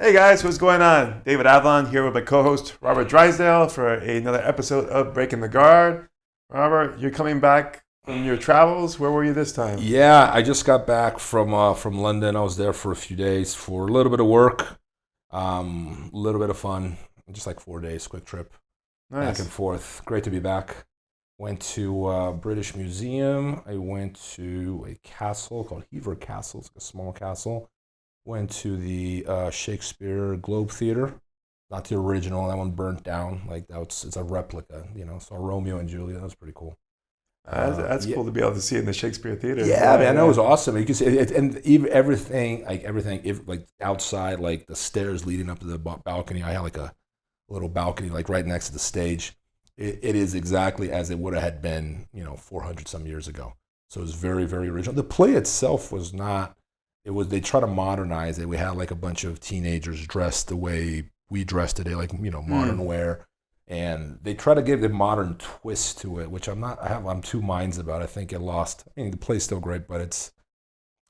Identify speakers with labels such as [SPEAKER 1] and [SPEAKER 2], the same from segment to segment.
[SPEAKER 1] Hey guys, what's going on? David Avalon here with my co-host Robert Drysdale for another episode of Breaking the Guard. Robert, you're coming back from your travels. Where were you this time?
[SPEAKER 2] Yeah, I just got back from London. I was there for a few days for a little bit of work, a little bit of fun, just like 4 days, quick trip,
[SPEAKER 1] Nice.
[SPEAKER 2] back and forth. Great to be back. Went to British Museum. I went to a castle called Hever Castle. It's like a small castle. Went to the Shakespeare Theatre. Not the original. That one burnt down. Like it's a replica. So Romeo and Juliet. That was pretty cool.
[SPEAKER 1] That's cool to be able to see it in the Shakespeare Theatre.
[SPEAKER 2] Yeah, man, that was awesome. You can see it, and even everything, like outside, like the stairs leading up to the balcony. I had like a little balcony, like right next to the stage. It is exactly as it would have had been, 400 some years ago. So it was very, very original. The play itself was not. They try to modernize it. We had like a bunch of teenagers dressed the way we dress today, like modern wear. And they try to give the modern twist to it, which I'm two minds about. I think it lost. I mean, the play's still great, but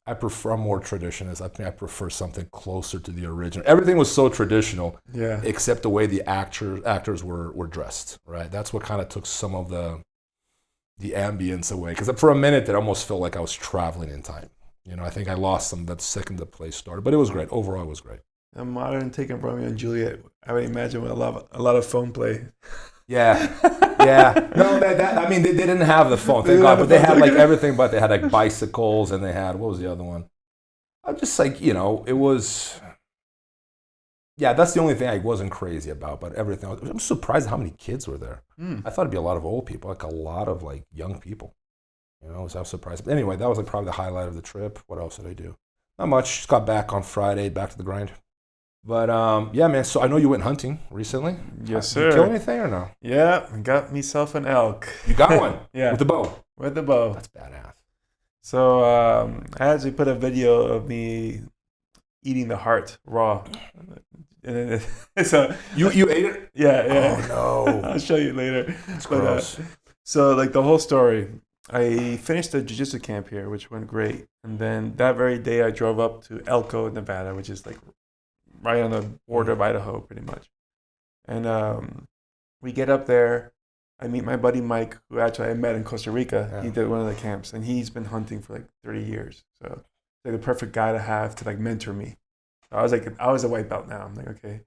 [SPEAKER 2] I'm more traditionalist. I think I prefer something closer to the original. Everything was so traditional, except the way the actors were dressed, right? That's what kind of took some of the ambience away. Because for a minute, it almost felt like I was traveling in time. I think I lost some that second the play started, but it was great. Overall, it was great.
[SPEAKER 1] A modern take on Romeo and Juliet. I would imagine with a lot of phone play.
[SPEAKER 2] Yeah. No, I mean, they didn't have the phone, thank God, but they had like everything. But they had like bicycles, and they had what was the other one? I'm just like it was. Yeah, that's the only thing I wasn't crazy about. But everything, I'm surprised how many kids were there. I thought it'd be a lot of old people, like a lot of like young people. So I was surprised. But anyway, that was like probably the highlight of the trip. What else did I do? Not much. Just got back on Friday, back to the grind. But yeah, man. So I know you went hunting recently.
[SPEAKER 1] Yes, sir.
[SPEAKER 2] Did you kill anything or no?
[SPEAKER 1] Yeah, I got myself an elk.
[SPEAKER 2] You got one?
[SPEAKER 1] Yeah.
[SPEAKER 2] With the bow?
[SPEAKER 1] With the bow.
[SPEAKER 2] That's badass.
[SPEAKER 1] So I actually put a video of me eating the heart raw. So
[SPEAKER 2] you ate it?
[SPEAKER 1] Yeah.
[SPEAKER 2] Oh no!
[SPEAKER 1] I'll show you later.
[SPEAKER 2] It's gross.
[SPEAKER 1] So like the whole story, I finished the jiu-jitsu camp here, which went great, and then that very day I drove up to Elko, Nevada, which is like right on the border of Idaho, pretty much. And we get up there. I meet my buddy Mike, who actually I met in Costa Rica. Yeah. He did one of the camps, and he's been hunting for like 30 years. So like the perfect guy to have to like mentor me. I was a white belt now. I'm like, okay,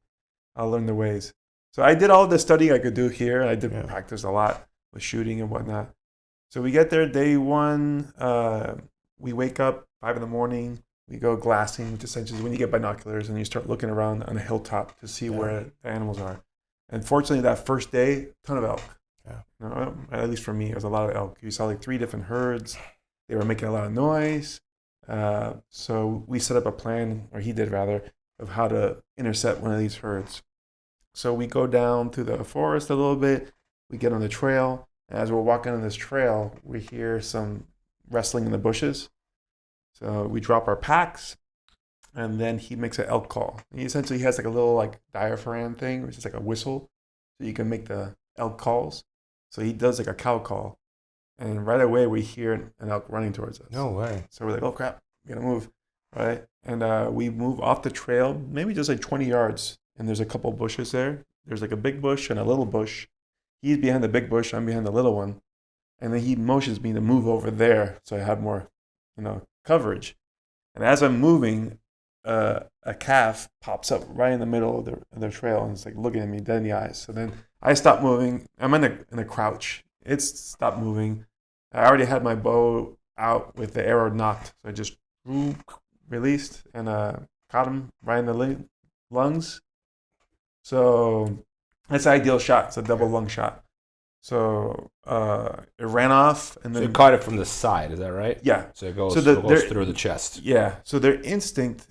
[SPEAKER 1] I'll learn the ways. So I did all the studying I could do here. I did practice a lot with shooting and whatnot. So we get there day one. We wake up 5 a.m. We go glassing, which essentially is when you get binoculars and you start looking around on a hilltop to see where the animals are. And fortunately, that first day, ton of elk. Yeah. At least for me, it was a lot of elk. You saw like 3 different herds. They were making a lot of noise. So we set up a plan, or he did rather, of how to intercept one of these herds. So we go down through the forest a little bit. We get on the trail. As we're walking on this trail, we hear some wrestling in the bushes. So we drop our packs, and then he makes an elk call. He essentially has like a little like diaphragm thing, which is like a whistle, so you can make the elk calls. So he does like a cow call, and right away we hear an elk running towards us.
[SPEAKER 2] No way.
[SPEAKER 1] So we're like, oh crap, we gotta move, right? And we move off the trail, maybe just like 20 yards, and there's a couple bushes there. There's like a big bush and a little bush. He's behind the big bush, I'm behind the little one. And then he motions me to move over there so I have more, coverage. And as I'm moving, a calf pops up right in the middle of the trail and it's like looking at me dead in the eyes. So then I stop moving. I'm in a crouch. It's stopped moving. I already had my bow out with the arrow knocked. So I just released and caught him right in the lungs. So that's the ideal shot. It's a double lung shot. So it ran off, and then
[SPEAKER 2] you caught it from the side. Is that right?
[SPEAKER 1] Yeah.
[SPEAKER 2] So it goes through the chest.
[SPEAKER 1] Yeah. So their instinct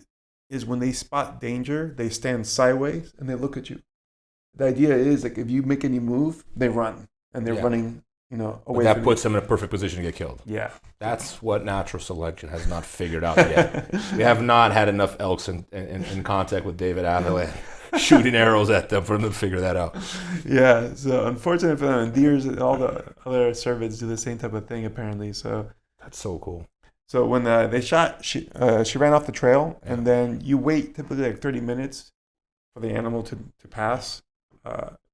[SPEAKER 1] is when they spot danger, they stand sideways and they look at you. The idea is like if you make any move, they run, and they're running, away.
[SPEAKER 2] That puts them in a perfect position to get killed.
[SPEAKER 1] Yeah.
[SPEAKER 2] That's what natural selection has not figured out yet. We have not had enough elks in contact with David Avalon shooting arrows at them for them to figure that out.
[SPEAKER 1] Yeah. So unfortunately for them, deers and all the other cervids do the same type of thing apparently. So
[SPEAKER 2] that's so cool.
[SPEAKER 1] So when they shot, she ran off the trail, and then you wait typically like 30 minutes for the animal to pass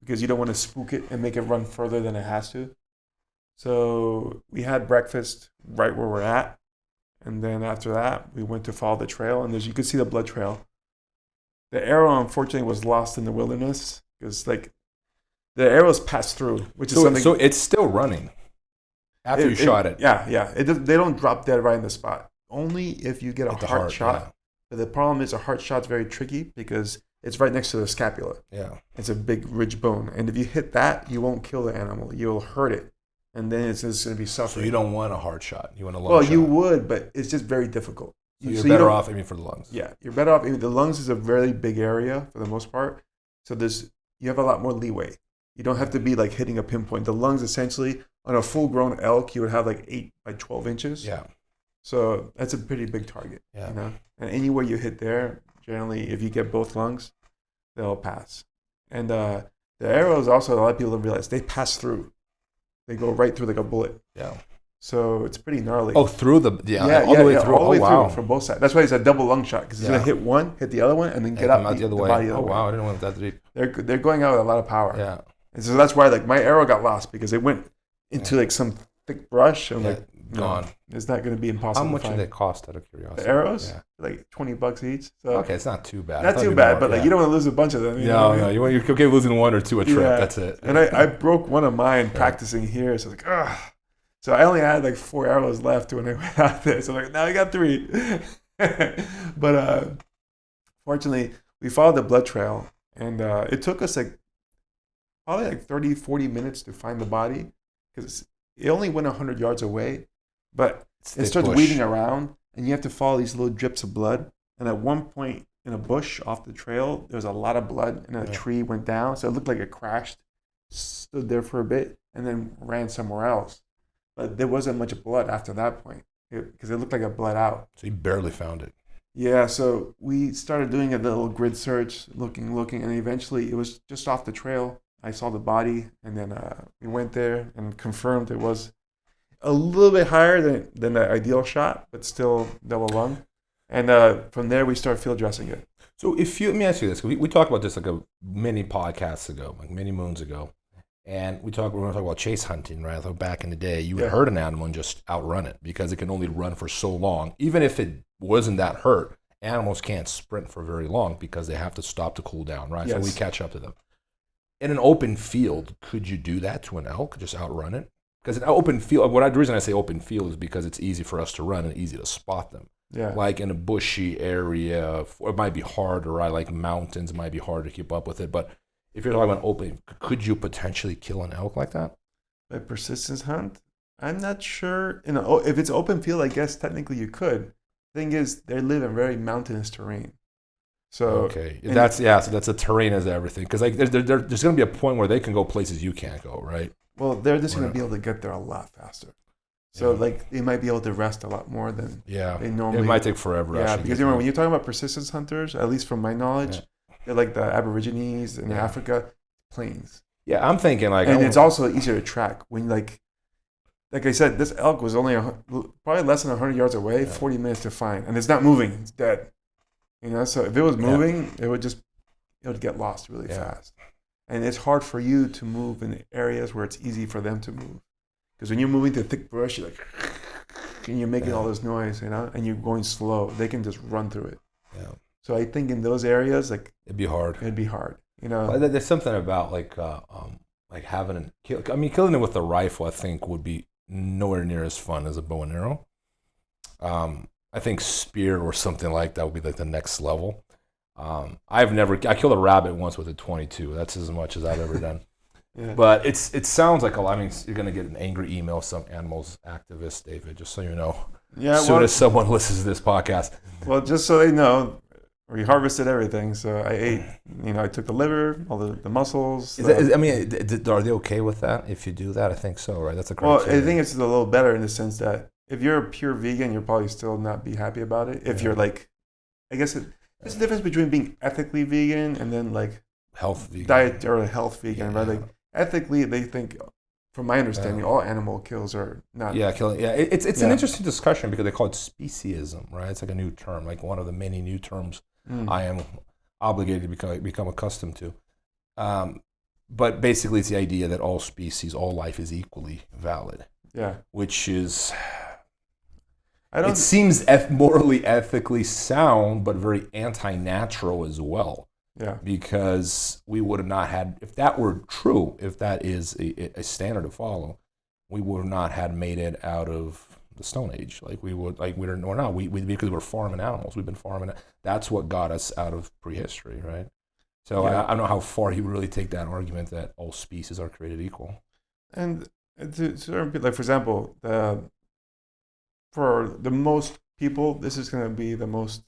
[SPEAKER 1] because you don't want to spook it and make it run further than it has to. So we had breakfast right where we're at. And then after that, we went to follow the trail. And you could see the blood trail. The arrow, unfortunately, was lost in the wilderness because, like, the arrows passed through, which is something.
[SPEAKER 2] So it's still running after you shot it.
[SPEAKER 1] Yeah. They don't drop dead right in the spot. Only if you get a heart shot.
[SPEAKER 2] Yeah.
[SPEAKER 1] But the problem is a heart shot's very tricky because it's right next to the scapula.
[SPEAKER 2] Yeah.
[SPEAKER 1] It's a big ridge bone. And if you hit that, you won't kill the animal. You'll hurt it. And then it's just going to be suffering.
[SPEAKER 2] So you don't want a heart shot. You want a lung shot.
[SPEAKER 1] Well, you would, but it's just very difficult.
[SPEAKER 2] So you're better off aiming for the lungs.
[SPEAKER 1] Yeah, you're better off aiming. The lungs is a very big area for the most part. So you have a lot more leeway. You don't have to be like hitting a pinpoint. The lungs essentially, on a full-grown elk, you would have like 8 by 12 inches.
[SPEAKER 2] Yeah.
[SPEAKER 1] So that's a pretty big target.
[SPEAKER 2] Yeah.
[SPEAKER 1] You know? And anywhere you hit there, generally, if you get both lungs, they'll pass. And the arrows also, a lot of people don't realize, they pass through. They go right through like a bullet.
[SPEAKER 2] Yeah.
[SPEAKER 1] So it's pretty gnarly.
[SPEAKER 2] Oh, through the all the way through.
[SPEAKER 1] All the way
[SPEAKER 2] wow.
[SPEAKER 1] through from both sides. That's why it's a double lung shot because it's gonna hit one, hit the other one, and then get out
[SPEAKER 2] the other way.
[SPEAKER 1] body
[SPEAKER 2] Oh wow, I didn't want that deep.
[SPEAKER 1] They're going out with a lot of power.
[SPEAKER 2] Yeah.
[SPEAKER 1] And so that's why like my arrow got lost because it went into like some thick brush and like
[SPEAKER 2] gone.
[SPEAKER 1] It's not gonna be impossible.
[SPEAKER 2] How much did they cost out of curiosity?
[SPEAKER 1] The arrows?
[SPEAKER 2] Yeah.
[SPEAKER 1] Like $20 each. So
[SPEAKER 2] okay, it's not too bad.
[SPEAKER 1] Not too bad, but like you don't want to lose a bunch of them.
[SPEAKER 2] No, you're okay losing one or two a trip.
[SPEAKER 1] Yeah.
[SPEAKER 2] That's it.
[SPEAKER 1] And I broke one of mine practicing here, so like So I only had like 4 arrows left when I went out there. So like now I got 3. But fortunately, we followed the blood trail, and it took us like probably like 30, 40 minutes to find the body because it only went 100 yards away, but it starts weeding around, and you have to follow these little drips of blood. And at one point in a bush off the trail, there was a lot of blood, and a tree went down, so it looked like it crashed, stood there for a bit, and then ran somewhere else. But there wasn't much blood after that point because it looked like it bled out.
[SPEAKER 2] So you barely found it.
[SPEAKER 1] Yeah, so we started doing a little grid search, looking, and eventually it was just off the trail. I saw the body, and then we went there and confirmed it was a little bit higher than the ideal shot, but still double lung. And from there, we started field dressing it.
[SPEAKER 2] So let me ask you this. We talked about this like many podcasts ago, like many moons ago. And we're going to talk about chase hunting, right? So back in the day, you would hurt an animal and just outrun it because it can only run for so long. Even if it wasn't that hurt, animals can't sprint for very long because they have to stop to cool down, right?
[SPEAKER 1] Yes.
[SPEAKER 2] So we catch up to them. In an open field, could you do that to an elk, just outrun it? Because an open field, the reason I say open field is because it's easy for us to run and easy to spot them.
[SPEAKER 1] Yeah.
[SPEAKER 2] Like in a bushy area, it might be harder, right? Like mountains, it might be hard to keep up with it. But if you're talking about open, could you potentially kill an elk like that?
[SPEAKER 1] By persistence hunt? I'm not sure. If it's open field, I guess technically you could. Thing is, they live in very mountainous terrain. So
[SPEAKER 2] okay, so that's a terrain as everything. Because like there's going to be a point where they can go places you can't go, right?
[SPEAKER 1] Well, they're just going to be able to get there a lot faster. So like they might be able to rest a lot more than they normally.
[SPEAKER 2] It might take forever.
[SPEAKER 1] Yeah, because remember when you're talking about persistence hunters, at least from my knowledge. Yeah. They're like the Aborigines in Africa, plains.
[SPEAKER 2] Yeah, I'm thinking like...
[SPEAKER 1] And it's also easier to track. When like I said, this elk was only probably less than 100 yards away, 40 minutes to find. And it's not moving. It's dead. So if it was moving, it would get lost really fast. And it's hard for you to move in areas where it's easy for them to move. Because when you're moving through thick brush, you're like... And you're making all this noise, and you're going slow. They can just run through it. Yeah. So I think in those areas, like
[SPEAKER 2] it'd be hard.
[SPEAKER 1] Well,
[SPEAKER 2] there's something about like having killing it with a rifle. I think would be nowhere near as fun as a bow and arrow. I think spear or something like that would be like the next level. I killed a rabbit once with a .22. That's as much as I've ever done. But it sounds like you're gonna get an angry email, some animals activist, David. Just so you know. Yeah. As soon as someone listens to this podcast.
[SPEAKER 1] Well, just so they know. We harvested everything, so I ate. I took the liver, all the muscles.
[SPEAKER 2] Are they okay with that if you do that? I think so, right? That's a criteria.
[SPEAKER 1] Well, I think it's a little better in the sense that if you're a pure vegan, you'll probably still not be happy about it. If you're like, I guess there's a difference between being ethically vegan and then like
[SPEAKER 2] health vegan,
[SPEAKER 1] diet or health vegan, right? Like ethically, they think, from my understanding, all animal kills are not.
[SPEAKER 2] Yeah, killing. Yeah, it's an interesting discussion because they call it speciesism, right? It's like a new term, like one of the many new terms. I obligated to become accustomed to. But basically, it's the idea that all species, all life is equally valid.
[SPEAKER 1] Yeah.
[SPEAKER 2] Which is, it seems morally, ethically sound, but very anti-natural as well.
[SPEAKER 1] Yeah.
[SPEAKER 2] Because we would have not had, if that were true, if that is a standard to follow, we would have not had made it out of the Stone Age. Because we're farming animals. We've been farming. That's what got us out of prehistory, right? So I don't know how far he would really take that argument that all species are created equal.
[SPEAKER 1] And to certain people, like for example, for the most people, this is going to be the most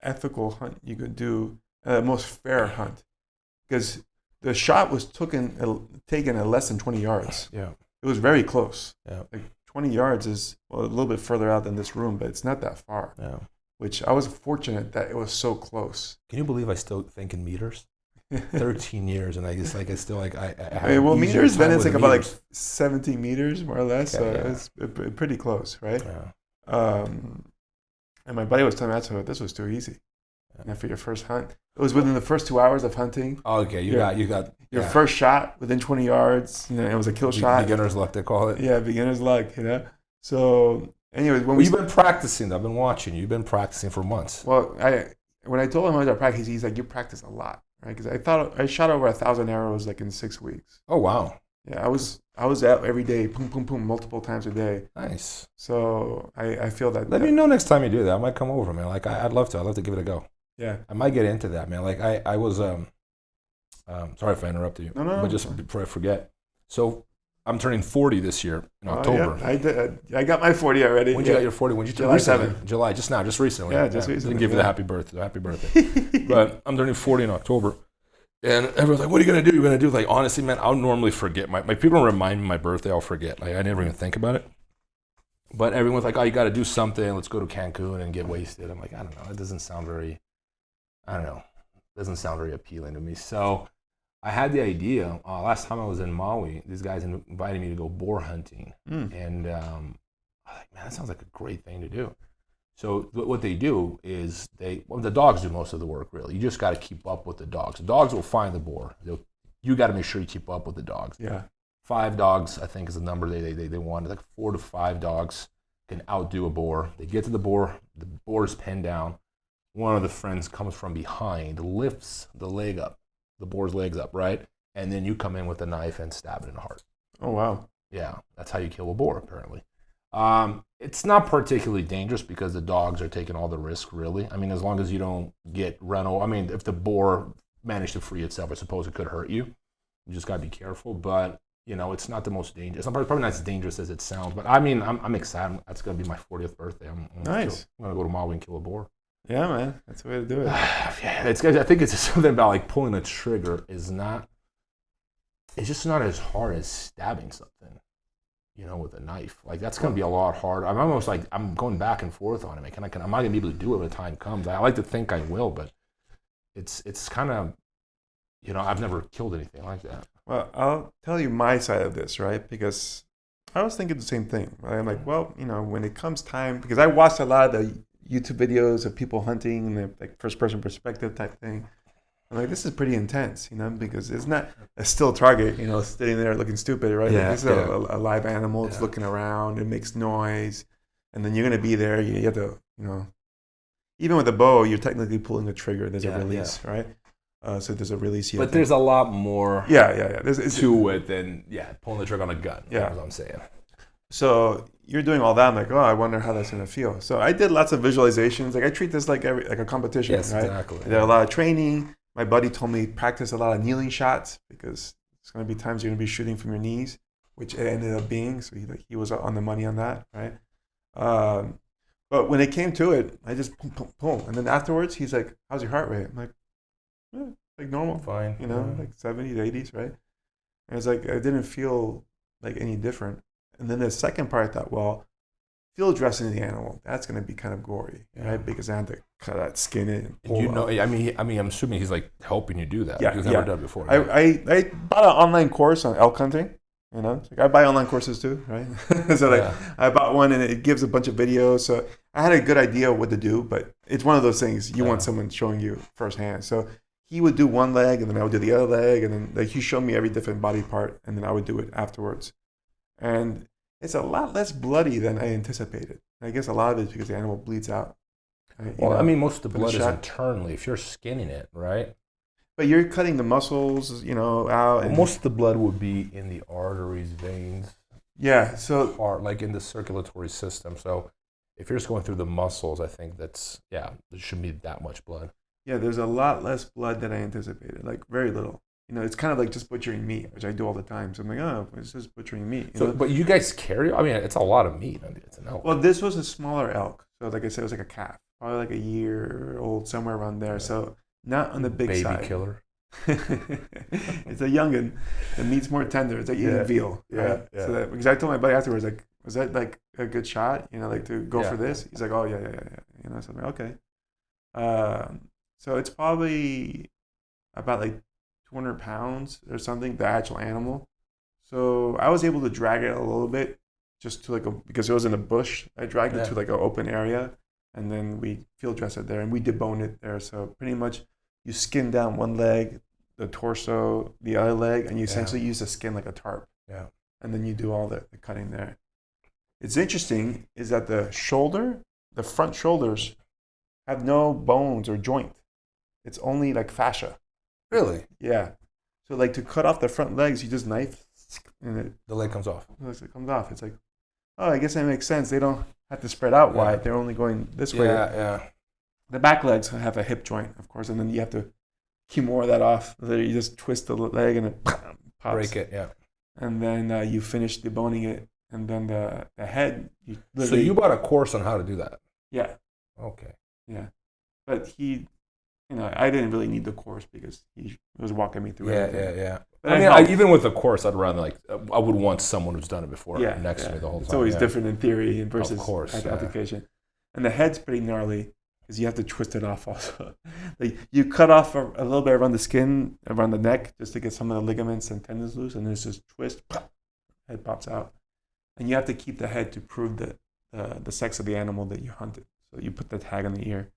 [SPEAKER 1] ethical hunt you could do, the most fair hunt, because the shot was taken at less than 20 yards.
[SPEAKER 2] Yeah,
[SPEAKER 1] it was very close.
[SPEAKER 2] Yeah,
[SPEAKER 1] like 20 yards is a little bit further out than this room, but it's not that far.
[SPEAKER 2] Yeah,
[SPEAKER 1] which I was fortunate that it was so close.
[SPEAKER 2] Can you believe I still think in meters? 13 years, and I still
[SPEAKER 1] meters. Then it's like about like 70 meters more or less. It's pretty close, right?
[SPEAKER 2] Yeah.
[SPEAKER 1] And my buddy was telling me this was too easy. And for your first hunt, it was within the first 2 hours of hunting.
[SPEAKER 2] Oh, okay, you got
[SPEAKER 1] your first shot within 20 yards. It was a kill shot.
[SPEAKER 2] Beginner's luck, they call it.
[SPEAKER 1] Yeah, beginner's luck. So, anyways,
[SPEAKER 2] you've been practicing. I've been watching. You've been practicing for months.
[SPEAKER 1] Well, when I told him I was practice, he's like, "You practice a lot." Right, because I thought I shot over 1,000 arrows like in 6 weeks.
[SPEAKER 2] Oh wow!
[SPEAKER 1] Yeah, I was out every day, boom, boom, boom, multiple times a day.
[SPEAKER 2] Nice.
[SPEAKER 1] So I feel that.
[SPEAKER 2] Let me know next time you do that. I might come over, man. Like I'd love to. I'd love to give it a go.
[SPEAKER 1] Yeah.
[SPEAKER 2] I might get into that, man. Like I was sorry if I interrupted you.
[SPEAKER 1] No.
[SPEAKER 2] But just before I forget, so I'm turning 40 this year in October.
[SPEAKER 1] Yeah, I did. I got my 40 already.
[SPEAKER 2] When did you got your 40? When did you turn?
[SPEAKER 1] July 7th.
[SPEAKER 2] July, just now, just recently.
[SPEAKER 1] Yeah, just recently.
[SPEAKER 2] Didn't give you the happy birthday. But I'm turning 40 in October. And everyone's like, what are you going to do? You're going to do? Like, honestly, man, I'll normally forget. My people don't remind me of my birthday, I'll forget. Like, I never even think about it. But everyone's like, oh, you got to do something. Let's go to Cancun and get wasted. I'm like, I don't know. It doesn't sound very, appealing to me. So I had the idea. Last time I was in Maui, these guys invited me to go boar hunting. And I was like, man, that sounds like a great thing to do. So what they do is the dogs do most of the work, really. You just got to keep up with the dogs. The dogs will find the boar. You got to make sure you keep up with the dogs.
[SPEAKER 1] Yeah.
[SPEAKER 2] 5 dogs, I think, is the number they want. Like 4 to 5 dogs can outdo a boar. They get to the boar's pinned down. One of the friends comes from behind, lifts the boar's legs up, right? And then you come in with a knife and stab it in the heart.
[SPEAKER 1] Oh, wow.
[SPEAKER 2] Yeah, that's how you kill a boar, apparently. It's not particularly dangerous because the dogs are taking all the risk, really. I mean, as long as you don't get run over. I mean, if the boar managed to free itself, I suppose it could hurt you. You just got to be careful. But, it's not the most dangerous. It's probably not as dangerous as it sounds. But, I mean, I'm excited. That's going to be my 40th birthday.
[SPEAKER 1] Nice.
[SPEAKER 2] I'm going to go to Maui and kill a boar.
[SPEAKER 1] Yeah, man. That's the way to do it.
[SPEAKER 2] Yeah, I think it's just something about, like, pulling a trigger it's just not as hard as stabbing something. With a knife. Like, that's going to be a lot harder. I'm almost like, I'm going back and forth on it. I'm not going to be able to do it when the time comes. I like to think I will, but it's kind of, I've never killed anything like that.
[SPEAKER 1] Well, I'll tell you my side of this, right? Because I was thinking the same thing. Right? I'm like, well, when it comes time, because I watched a lot of the YouTube videos of people hunting and the like first-person perspective type thing. I'm like, this is pretty intense, because it's not a still target, sitting there looking stupid, right?
[SPEAKER 2] Yeah,
[SPEAKER 1] this is a live animal. It's looking around. It makes noise. And then you're going to be there. You have to, even with a bow, you're technically pulling the trigger. There's a release, right? So there's a release.
[SPEAKER 2] But there's a lot more to it than, pulling the trigger on a gun. Yeah. That's what I'm saying.
[SPEAKER 1] So you're doing all that. I'm like, oh, I wonder how that's going to feel. So I did lots of visualizations. Like, I treat this like a competition,
[SPEAKER 2] yes,
[SPEAKER 1] right?
[SPEAKER 2] Exactly.
[SPEAKER 1] I did a lot of training. My buddy told me practice a lot of kneeling shots because there's going to be times you're going to be shooting from your knees, which it ended up being. So he was on the money on that, right? But when it came to it, I just boom. And then afterwards, he's like, how's your heart rate? I'm like, like normal.
[SPEAKER 2] Fine.
[SPEAKER 1] Like 70s, 80s, right? And it's like, I didn't feel like any different. And then the second part, I thought, well, field dressing the animal, that's going to be kind of gory, right? Because I had to cut that skin in and pull
[SPEAKER 2] I mean, I'm assuming he's like helping you do that.
[SPEAKER 1] Yeah,
[SPEAKER 2] He's never done it before.
[SPEAKER 1] I bought an online course on elk hunting. I buy online courses too, right? So I bought one and it gives a bunch of videos. So I had a good idea of what to do, but it's one of those things you want someone showing you firsthand. So he would do one leg, and then I would do the other leg, and then like he showed me every different body part, and then I would do it afterwards. And it's a lot less bloody than I anticipated. I guess a lot of it is because the animal bleeds out.
[SPEAKER 2] Well, I mean, most of the blood is internally. If you're skinning it, right?
[SPEAKER 1] But you're cutting the muscles, out. And
[SPEAKER 2] most of the blood would be in the arteries, veins.
[SPEAKER 1] Yeah, so
[SPEAKER 2] like in the circulatory system. So if you're just going through the muscles, I think there shouldn't be that much blood.
[SPEAKER 1] Yeah, there's a lot less blood than I anticipated, like very little. It's kind of like just butchering meat, which I do all the time. So I'm like, oh, it's just butchering meat.
[SPEAKER 2] But you guys carry, I mean, it's a lot of meat. I mean, it's an elk.
[SPEAKER 1] Well, this was a smaller elk. So like I said, it was like a calf, probably like a year old, somewhere around there. Yeah. So not on the big side.
[SPEAKER 2] Baby killer.
[SPEAKER 1] It's a youngin. The meat's more tender. It's like eating veal. Right?
[SPEAKER 2] Yeah.
[SPEAKER 1] So because I told my buddy afterwards, like, was that like a good shot? Like to go for this? He's like, oh yeah. So I'm like, okay. So it's probably about like 200 pounds or something, the actual animal. So I was able to drag it a little bit just to because it was in a bush. I dragged it to like an open area, and then we field dressed it there, and we deboned it there. So pretty much you skin down one leg, the torso, the other leg, and you essentially use the skin like a tarp.
[SPEAKER 2] Yeah. And
[SPEAKER 1] then you do all the cutting there. It's interesting is that the front shoulders have no bones or joint. It's only like fascia.
[SPEAKER 2] Really?
[SPEAKER 1] Yeah. So like to cut off the front legs, you just knife and
[SPEAKER 2] the leg comes off.
[SPEAKER 1] It comes off. It's like, oh, I guess that makes sense. They don't have to spread out wide. They're only going this way.
[SPEAKER 2] Yeah.
[SPEAKER 1] The back legs have a hip joint, of course, and then you have to keep more of that off. You just twist the leg and it pops.
[SPEAKER 2] Break it, yeah.
[SPEAKER 1] And then you finish deboning it, and then the head.
[SPEAKER 2] So you bought a course on how to do that?
[SPEAKER 1] Yeah.
[SPEAKER 2] Okay.
[SPEAKER 1] Yeah. But he, I didn't really need the course because he was walking me through everything.
[SPEAKER 2] Yeah. But I mean, even with the course, I'd rather I would want someone who's done it before next to me the whole time.
[SPEAKER 1] It's always different in theory versus application.
[SPEAKER 2] Yeah.
[SPEAKER 1] And the head's pretty gnarly because you have to twist it off also. Like you cut off a little bit around the skin, around the neck, just to get some of the ligaments and tendons loose, and then it's just twist, head pops out. And you have to keep the head to prove that the sex of the animal that you hunted. So you put the tag on the ear.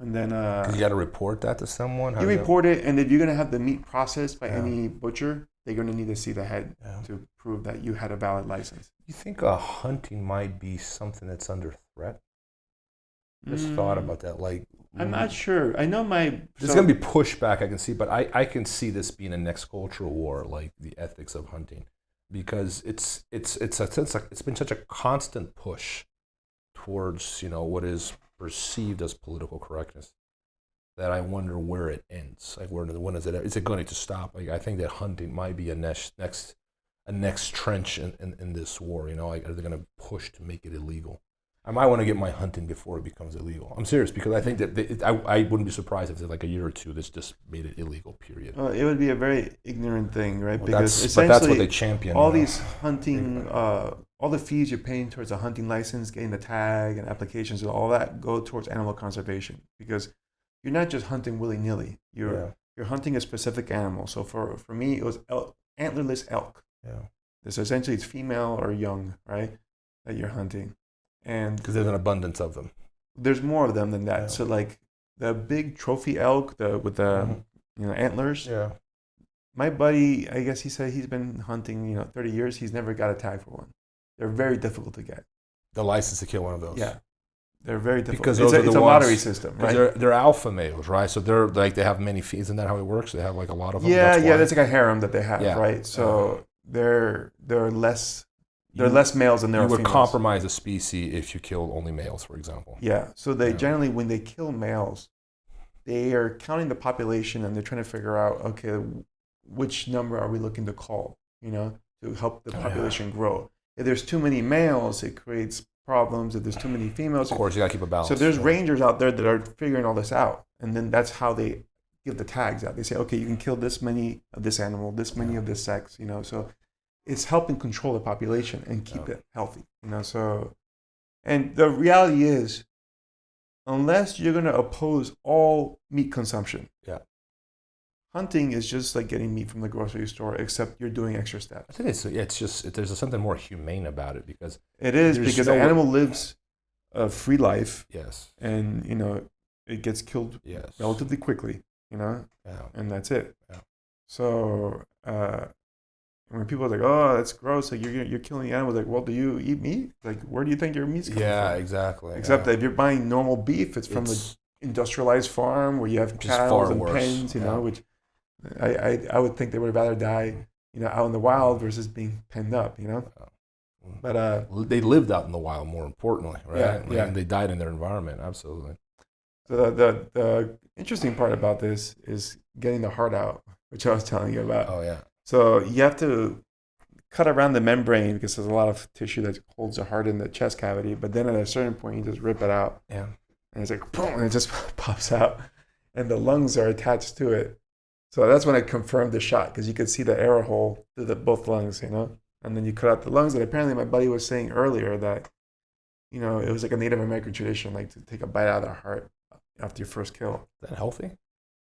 [SPEAKER 1] And then
[SPEAKER 2] you got to report that to someone.
[SPEAKER 1] You report it, and if you're gonna have the meat processed by any butcher, they're gonna need to see the head to prove that you had a valid license.
[SPEAKER 2] You think hunting might be something that's under threat? Just thought about that. Like,
[SPEAKER 1] I'm not sure. I know
[SPEAKER 2] there's gonna be pushback. I can see, but I can see this being a next cultural war, like the ethics of hunting, because it's been such a constant push towards what is perceived as political correctness, that I wonder where it ends. Like, when is it going to stop? Like, I think that hunting might be a next trench in this war. Like, are they going to push to make it illegal? I might want to get my hunting before it becomes illegal. I'm serious, because I think that I wouldn't be surprised if it's like a year or two this just made it illegal. Period.
[SPEAKER 1] Well, it would be a very ignorant thing, right?
[SPEAKER 2] Well,
[SPEAKER 1] because
[SPEAKER 2] but that's what they champion.
[SPEAKER 1] All these hunting. All the fees you're paying towards a hunting license, getting the tag and applications and all that go towards animal conservation, because you're not just hunting willy-nilly. You're hunting a specific animal. So for me, it was antlerless elk. Yeah. So essentially it's female or young, right, that you're hunting. And
[SPEAKER 2] because there's an abundance of them.
[SPEAKER 1] There's more of them than that. Yeah. So like the big trophy elk with the antlers.
[SPEAKER 2] Yeah.
[SPEAKER 1] My buddy, I guess he said he's been hunting 30 years. He's never got a tag for one. They're very difficult to get.
[SPEAKER 2] The license to kill one of those.
[SPEAKER 1] Yeah, they're very difficult.
[SPEAKER 2] Because
[SPEAKER 1] it's a lottery system, right?
[SPEAKER 2] They're alpha males, right? So they're like, they have many fees. Isn't that how it works? They have like a lot of them.
[SPEAKER 1] Yeah, that's like a harem that they have, right? So they're less males than there are females.
[SPEAKER 2] You would compromise a species if you killed only males, for example.
[SPEAKER 1] Yeah. So they generally, when they kill males, they are counting the population and they're trying to figure out, okay, which number are we looking to call? To help the population grow. If there's too many males, it creates problems. If there's too many females,
[SPEAKER 2] of course, you got to keep a balance.
[SPEAKER 1] So there's rangers out there that are figuring all this out, and then that's how they give the tags out. They say, okay, you can kill this many of this animal, this many of this sex. So it's helping control the population and keep it healthy. So, and the reality is, unless you're going to oppose all meat consumption, hunting is just like getting meat from the grocery store, except you're doing extra steps.
[SPEAKER 2] I think it's just there's something more humane about it, because
[SPEAKER 1] it is, because the animal lives a free life.
[SPEAKER 2] Yes.
[SPEAKER 1] And it gets killed relatively quickly. and that's it.
[SPEAKER 2] Yeah.
[SPEAKER 1] So when people are like, oh, that's gross, like you're killing the animal, like, well, do you eat meat? Like, where do you think your meat's coming from?
[SPEAKER 2] Yeah, exactly.
[SPEAKER 1] Except that if you're buying normal beef, it's from an industrialized farm where you have cows and pens, which I would think they would rather die, out in the wild versus being penned up, But
[SPEAKER 2] they lived out in the wild, more importantly, right?
[SPEAKER 1] Yeah.
[SPEAKER 2] And they died in their environment, absolutely.
[SPEAKER 1] So the interesting part about this is getting the heart out, which I was telling you about.
[SPEAKER 2] Oh yeah.
[SPEAKER 1] So you have to cut around the membrane because there's a lot of tissue that holds the heart in the chest cavity. But then at a certain point, you just rip it out.
[SPEAKER 2] Yeah.
[SPEAKER 1] And it's like, boom, and it just pops out. And the lungs are attached to it. So that's when I confirmed the shot because you could see the arrow hole through both lungs, And then you cut out the lungs. And apparently my buddy was saying earlier that, it was like a Native American tradition, like to take a bite out of the heart after your first kill.
[SPEAKER 2] Is that healthy?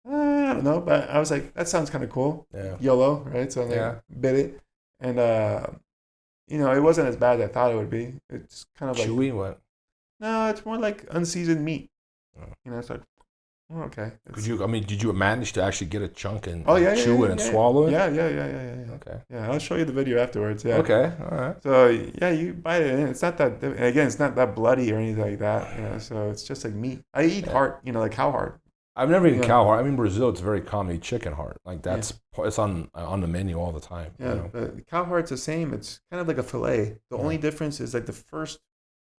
[SPEAKER 1] I don't know, but I was like, that sounds kind of cool.
[SPEAKER 2] Yeah.
[SPEAKER 1] YOLO, right? So I bit it. And, it wasn't as bad as I thought it would be. It's kind of
[SPEAKER 2] chewy, what?
[SPEAKER 1] No, it's more like unseasoned meat.
[SPEAKER 2] Oh.
[SPEAKER 1] It's like, okay.
[SPEAKER 2] Did you manage to actually get a chunk and
[SPEAKER 1] chew
[SPEAKER 2] it and swallow it?
[SPEAKER 1] Yeah.
[SPEAKER 2] Okay.
[SPEAKER 1] Yeah, I'll show you the video afterwards. Yeah.
[SPEAKER 2] Okay. All right.
[SPEAKER 1] So you bite it in. It's not that. Again, it's not that bloody or anything like that. So it's just like meat. I eat heart. Like cow heart.
[SPEAKER 2] I've never eaten cow heart. I mean, Brazil, it's very common to eat chicken heart. Like it's on the menu all the time.
[SPEAKER 1] Yeah. But cow heart's the same. It's kind of like a fillet. The only difference is like the first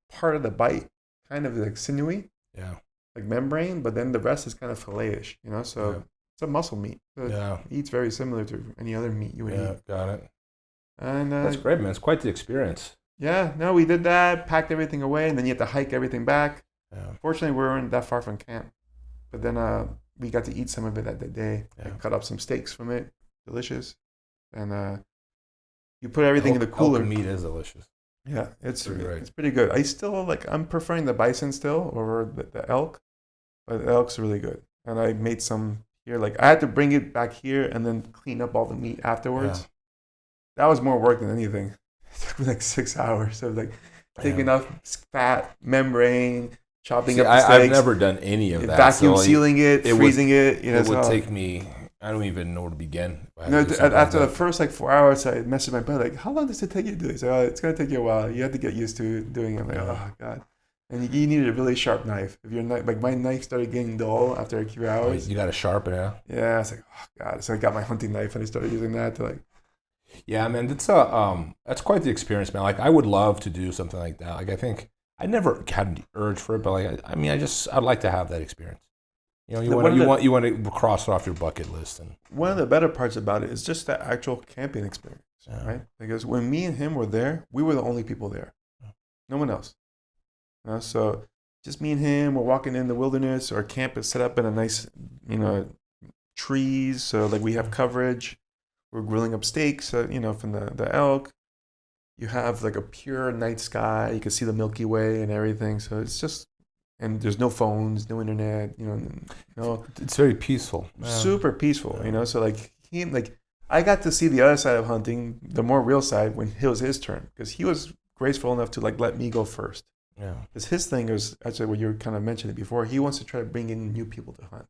[SPEAKER 1] part of the bite, kind of like sinewy.
[SPEAKER 2] Yeah.
[SPEAKER 1] Like membrane, but then the rest is kind of fillet-ish, So it's a muscle meat. So it eats very similar to any other meat you would eat.
[SPEAKER 2] Yeah, got it.
[SPEAKER 1] And
[SPEAKER 2] that's great, man. It's quite the experience.
[SPEAKER 1] Yeah, no, we did that, packed everything away, and then you have to hike everything back.
[SPEAKER 2] Yeah.
[SPEAKER 1] Fortunately, we weren't that far from camp. But then we got to eat some of it that day. I cut up some steaks from it. Delicious. And you put everything in the cooler.
[SPEAKER 2] Elk meat is delicious.
[SPEAKER 1] Yeah, it's pretty good. I'm preferring the bison still over the elk. But the elk's really good. And I made some here. Like, I had to bring it back here and then clean up all the meat afterwards. Yeah. That was more work than anything. It took me like 6 hours. So, taking off fat, membrane, chopping up the steaks.
[SPEAKER 2] I've never done any of that.
[SPEAKER 1] Vacuum sealing it, freezing it.
[SPEAKER 2] It would take me, I don't even know where to begin.
[SPEAKER 1] After the first 4 hours, I messaged my buddy, like, how long does it take you to do this? It's going to take you a while. You have to get used to doing it. I'm like, oh, God. And you needed a really sharp knife. If your knife, like my knife started getting dull after a few hours.
[SPEAKER 2] You got to sharpen it.
[SPEAKER 1] Yeah, I was like, oh God. So I got my hunting knife and I started using that to
[SPEAKER 2] Yeah, man, that's quite the experience, man. Like I would love to do something like that. Like I think I never had the urge for it, but I'd like to have that experience. You want to cross it off your bucket list. And
[SPEAKER 1] one of the better parts about it is just that actual camping experience, right? Because when me and him were there, we were the only people there. No one else. So just me and him, we're walking in the wilderness. Our camp is set up in a nice, trees. So we have coverage. We're grilling up steaks, from the elk. You have a pure night sky. You can see the Milky Way and everything. So it's just, and there's no phones, no internet, no.
[SPEAKER 2] It's very peaceful.
[SPEAKER 1] Super peaceful, So I got to see the other side of hunting, the more real side, when it was his turn. Because he was graceful enough to let me go first.
[SPEAKER 2] Yeah,
[SPEAKER 1] because his thing is actually what you were kind of mentioning before. He wants to try to bring in new people to hunt.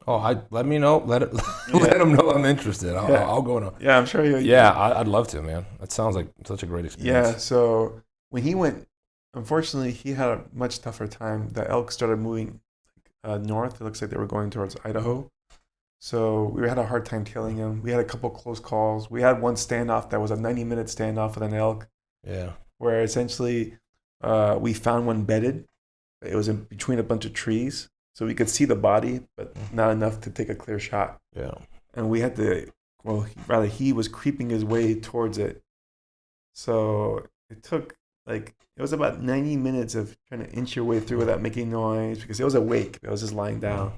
[SPEAKER 2] Oh, let me know. Let him know I'm interested. I'll go on.
[SPEAKER 1] Yeah, I'm sure you.
[SPEAKER 2] Yeah, I'd love to, man. That sounds like such a great experience.
[SPEAKER 1] Yeah. So when he went, unfortunately, he had a much tougher time. The elk started moving north. It looks like they were going towards Idaho. So we had a hard time killing him. We had a couple close calls. We had one standoff that was a 90-minute standoff with an elk.
[SPEAKER 2] Yeah.
[SPEAKER 1] Where essentially. We found one bedded. It was in between a bunch of trees, so we could see the body, but not enough to take a clear shot.
[SPEAKER 2] Yeah.
[SPEAKER 1] And we had to, he was creeping his way towards it. So it took it was about 90 minutes of trying to inch your way through without making noise because it was awake. It was just lying down.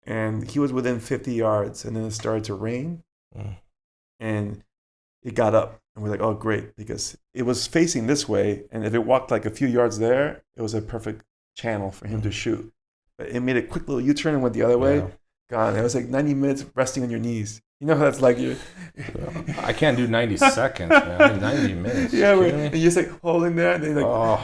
[SPEAKER 1] And he was within 50 yards, and then it started to rain, and it got up. And we're like, oh, great, because it was facing this way, and if it walked a few yards there, it was a perfect channel for him to shoot. But it made a quick little U-turn and went the other way. Gone. It was 90 minutes resting on your knees, You know how that's like you.
[SPEAKER 2] I can't do 90 seconds, man. 90 minutes.
[SPEAKER 1] Yeah, and you're just like holding there, and,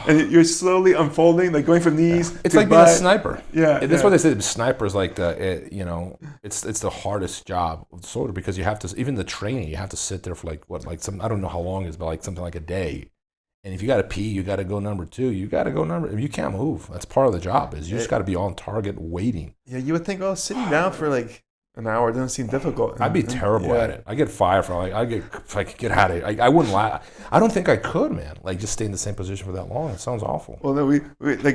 [SPEAKER 1] and you're slowly unfolding, like going from knees.
[SPEAKER 2] It's like being a sniper.
[SPEAKER 1] Yeah,
[SPEAKER 2] that's what they say. Sniper is like it's the hardest job of the soldier because you have to, even the training, you have to sit there for I don't know how long it is, but like something like a day. And if you got to pee, you got to go number 2. You got to go if you can't move, that's part of the job. Is you just got to be on target waiting.
[SPEAKER 1] Yeah, you would think, sitting down for like an hour doesn't seem difficult.
[SPEAKER 2] I'd be terrible at it. I get fired for if I could get out of it. I wouldn't lie. I don't think I could, man. Like just stay in the same position for that long. It sounds awful.
[SPEAKER 1] Well, no, we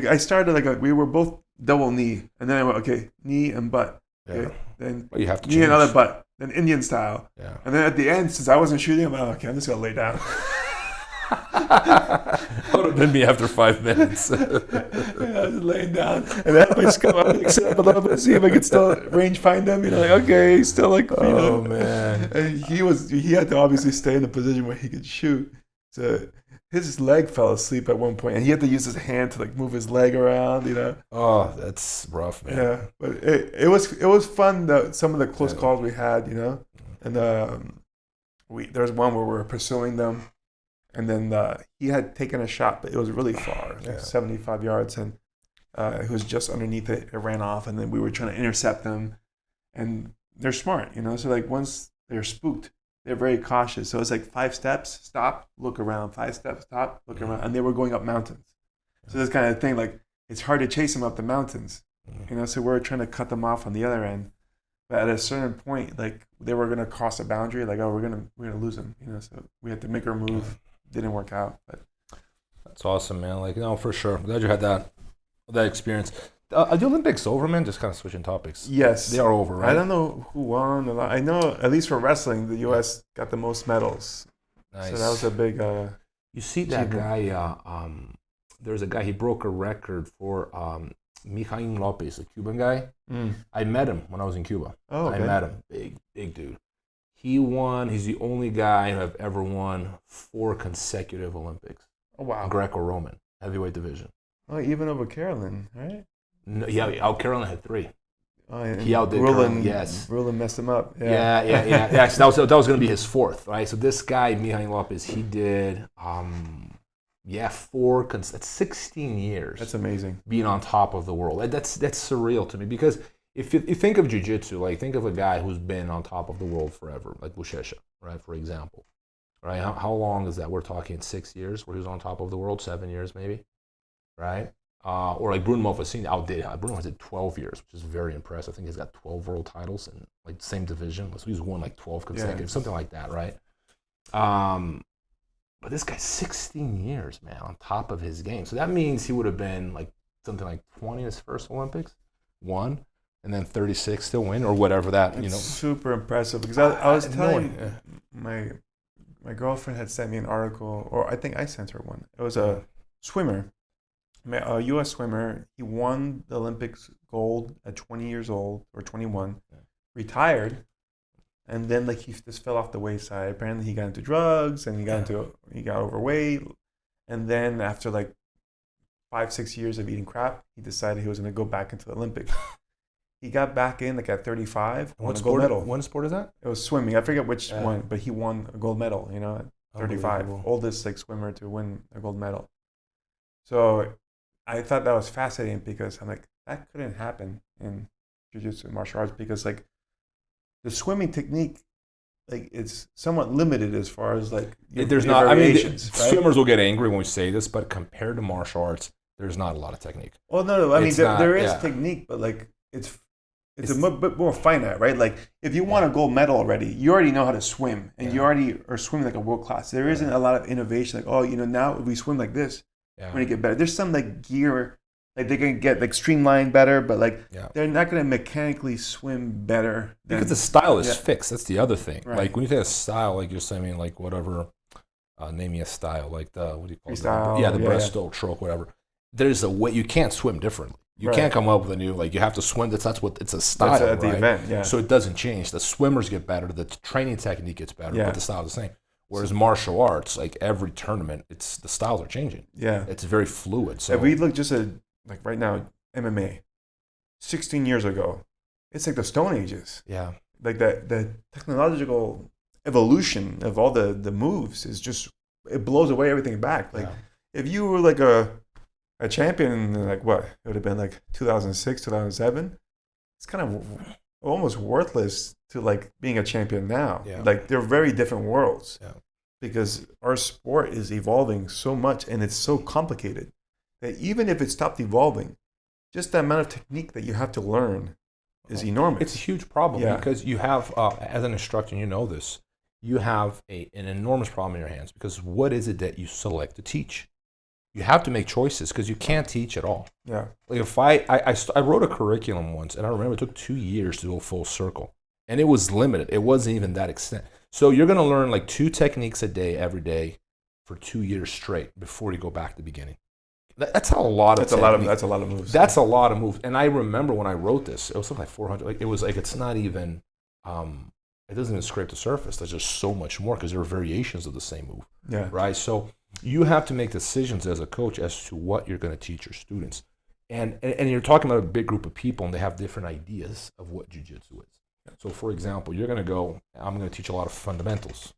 [SPEAKER 1] I started we were both double knee, and then I went knee and butt. Okay?
[SPEAKER 2] Yeah.
[SPEAKER 1] Then
[SPEAKER 2] you have to
[SPEAKER 1] knee
[SPEAKER 2] change.
[SPEAKER 1] and other butt. Then Indian style.
[SPEAKER 2] Yeah.
[SPEAKER 1] And then at the end, since I wasn't shooting, I'm like, I'm just gonna lay down.
[SPEAKER 2] That would have been me after 5 minutes.
[SPEAKER 1] I was laying down, and then I just come up, sit up a little bit, see if I could still range find him. Okay, he's still
[SPEAKER 2] oh man.
[SPEAKER 1] And he had to obviously stay in a position where he could shoot. So his leg fell asleep at one point, and he had to use his hand to move his leg around.
[SPEAKER 2] Oh, that's rough, man.
[SPEAKER 1] Yeah, but it was fun. Some of the close calls we had, and there was one where we were pursuing them. And then he had taken a shot, but it was really far, 75 yards, and it was just underneath it. It ran off, and then we were trying to intercept them. And they're smart, So once they're spooked, they're very cautious. So it's 5 steps, stop, look around. 5 steps, stop, look around. And they were going up mountains. So this kind of thing, it's hard to chase them up the mountains, So we're trying to cut them off on the other end. But at a certain point, they were going to cross a boundary, we're gonna lose them, So we had to make our move. Didn't work out, but
[SPEAKER 2] that's awesome, man. For sure. I'm glad you had that experience. Are the Olympics over, man? Just kind of switching topics.
[SPEAKER 1] Yes,
[SPEAKER 2] they are over, right?
[SPEAKER 1] I don't know who won. I know at least for wrestling, the U.S. got the most medals. Nice. So that was a big.
[SPEAKER 2] You see that guy? There's a guy. He broke a record for Mijaín Lopez, a Cuban guy. I met him when I was in Cuba.
[SPEAKER 1] Oh, okay.
[SPEAKER 2] I met him. Big dude. He won. He's the only guy who have ever won 4 consecutive Olympics.
[SPEAKER 1] Oh wow!
[SPEAKER 2] Greco-Roman heavyweight division.
[SPEAKER 1] Oh, even over Carolyn, right?
[SPEAKER 2] No, yeah. Carolyn had 3.
[SPEAKER 1] Oh,
[SPEAKER 2] he outdid Carolyn. Yes.
[SPEAKER 1] Rulin messed him up.
[SPEAKER 2] Yeah. So that was going to be his 4th, right? So this guy, Mijaín Lopez, he did 4. That's 16 years.
[SPEAKER 1] That's amazing.
[SPEAKER 2] Being on top of the world. That's surreal to me because. If you think of jiu-jitsu, think of a guy who's been on top of the world forever, like Buchecha, right, for example. Right? How long is that? We're talking 6 years where he was on top of the world, 7 years maybe, right? Or like Bruno Malfacine outdid. Bruno did 12 years, which is very impressive. I think he's got 12 world titles in same division. So he's won 12 consecutive, something like that, right? But this guy's 16 years, man, on top of his game. So that means he would have been something like 20 in his first Olympics, won. And then 36 to win, or whatever that,
[SPEAKER 1] It's super impressive because I was telling my girlfriend had sent me an article, or I think I sent her one. It was a swimmer, a U.S. swimmer. He won the Olympics gold at 20 years old or 21, retired, and then he just fell off the wayside. Apparently, he got into drugs and he got overweight, and then after 5-6 years of eating crap, he decided he was going to go back into the Olympics. He got back in at 35.
[SPEAKER 2] What
[SPEAKER 1] gold medal.
[SPEAKER 2] What sport is that?
[SPEAKER 1] It was swimming. I forget which one, but he won a gold medal. At 35, oldest swimmer to win a gold medal. So I thought that was fascinating because I'm that couldn't happen in jiu-jitsu and martial arts because the swimming technique it's somewhat limited as far as
[SPEAKER 2] there's not. Variations, right? Swimmers will get angry when we say this, but compared to martial arts, there's not a lot of technique.
[SPEAKER 1] Well, no. I mean, there is technique, but it's a bit more finite, right? If you won a gold medal already, you already know how to swim, and you already are swimming a world class. There isn't a lot of innovation. Now if we swim like this, we're gonna get better. There's some gear, they're gonna get streamlined better, but they're not gonna mechanically swim better.
[SPEAKER 2] Because the style is fixed. That's the other thing. Right. When you say a style, you're saying whatever, name me a style, what do you call
[SPEAKER 1] freestyle,
[SPEAKER 2] it? The breaststroke, stroke, whatever. There's a way you can't swim differently. You can't come up with a new, you have to swim. That's what, it's a style,
[SPEAKER 1] at the event, yeah.
[SPEAKER 2] So it doesn't change. The swimmers get better, the training technique gets better, but the style is the same. Whereas martial arts, every tournament, the styles are changing.
[SPEAKER 1] Yeah.
[SPEAKER 2] It's very fluid. So
[SPEAKER 1] if we look just at, right now, MMA, 16 years ago, it's the Stone Ages.
[SPEAKER 2] Yeah.
[SPEAKER 1] like the technological evolution of all the moves is just, it blows away everything back. Like if you were like a champion in like what, it would have been like 2006, 2007. It's kind of almost worthless to like being a champion now.
[SPEAKER 2] Yeah.
[SPEAKER 1] Like they're very different worlds.
[SPEAKER 2] Yeah.
[SPEAKER 1] Because our sport is evolving so much and it's so complicated that even if it stopped evolving, just the amount of technique that you have to learn is enormous.
[SPEAKER 2] It's a huge problem because you have, as an instructor, you know this, you have an enormous problem in your hands because what is it that you select to teach? You have to make choices because you can't teach at all.
[SPEAKER 1] Yeah.
[SPEAKER 2] Like if I wrote a curriculum once, and I remember it took 2 years to go full circle, and it was limited. It wasn't even that extent. So you're going to learn like 2 techniques a day every day for 2 years straight before you go back to the beginning. That's a lot of.
[SPEAKER 1] That's a lot of moves.
[SPEAKER 2] That's a lot of moves. And I remember when I wrote this, it was something like 400. Like it was like it's not even. It doesn't even scrape the surface. There's just so much more because there are variations of the same move.
[SPEAKER 1] Yeah.
[SPEAKER 2] Right. So you have to make decisions as a coach as to what you're going to teach your students, and you're talking about a big group of people and they have different ideas of what jiu-jitsu is. So, for example, you're going to go, I'm going to teach a lot of fundamentals.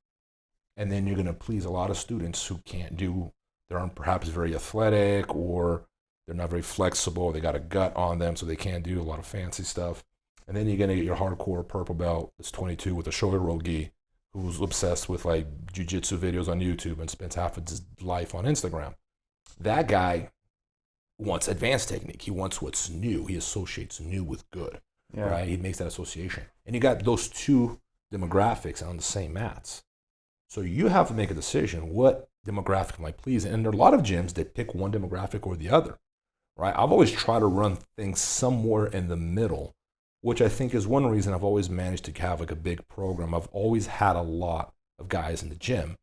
[SPEAKER 2] And then you're going to please a lot of students who they aren't perhaps very athletic or they're not very flexible. They got a gut on them, so they can't do a lot of fancy stuff. And then you're going to get your hardcore purple belt that's 22 with a shoulder roll gi who's obsessed with like jiu-jitsu videos on YouTube and spends half of his life on Instagram. That guy wants advanced technique. He wants what's new. He associates new with good. Yeah. Right? He makes that association. And you got those 2 demographics on the same mats. So you have to make a decision what demographic might please. And there are a lot of gyms that pick one demographic or the other. Right? I've always tried to run things somewhere in the middle, which I think is one reason I've always managed to have like a big program. I've always had a lot of guys in the gym,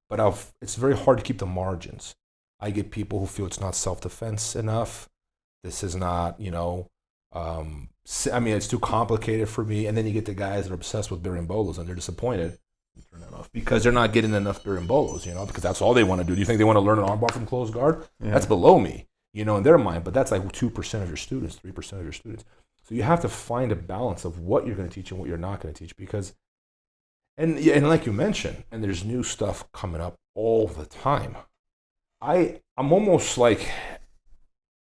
[SPEAKER 2] but it's very hard to keep the margins. I get people who feel it's not self-defense enough. This is not, it's too complicated for me. And then you get the guys that are obsessed with birimbolos and they're disappointed. Turn that off because they're not getting enough birimbolos, because that's all they want to do. Do you think they want to learn an armbar from closed guard? Yeah. That's below me, in their mind. But that's like 2% of your students, 3% of your students. So you have to find a balance of what you're going to teach and what you're not going to teach because, and like you mentioned, and there's new stuff coming up all the time. I'm almost like,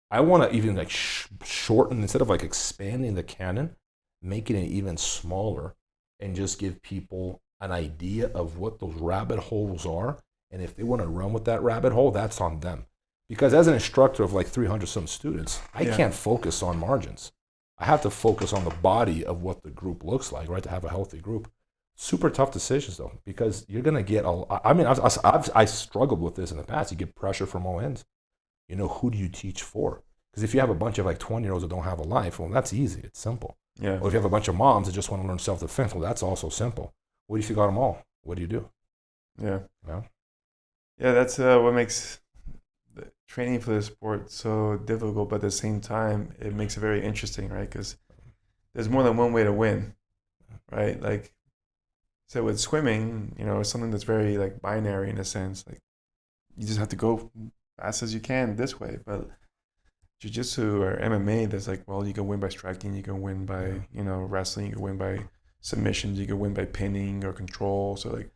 [SPEAKER 2] I want to even like shorten, instead of like expanding the canon, making it even smaller and just give people an idea of what those rabbit holes are. And if they want to run with that rabbit hole, that's on them. Because as an instructor of like 300 some students, I can't focus on margins. I have to focus on the body of what the group looks like, right? To have a healthy group. Super tough decisions though, because you're going to get I struggled with this in the past. You get pressure from all ends. Who do you teach for? Because if you have a bunch of like 20-year-olds that don't have a life, well, that's easy. It's simple. Yeah. Or if you have a bunch of moms that just want to learn self-defense, well, that's also simple. What if you got them all? What do you do?
[SPEAKER 1] Yeah. Yeah, that's what makes the training for the sport so difficult, but at the same time, it makes it very interesting, right? Because there's more than one way to win, right? Like, so with swimming, it's something that's very like binary in a sense. Like, you just have to go fast as you can this way. But jiu-jitsu or MMA, there's like, well, you can win by striking, you can win by, wrestling, you can win by submissions, you can win by pinning or control. So like,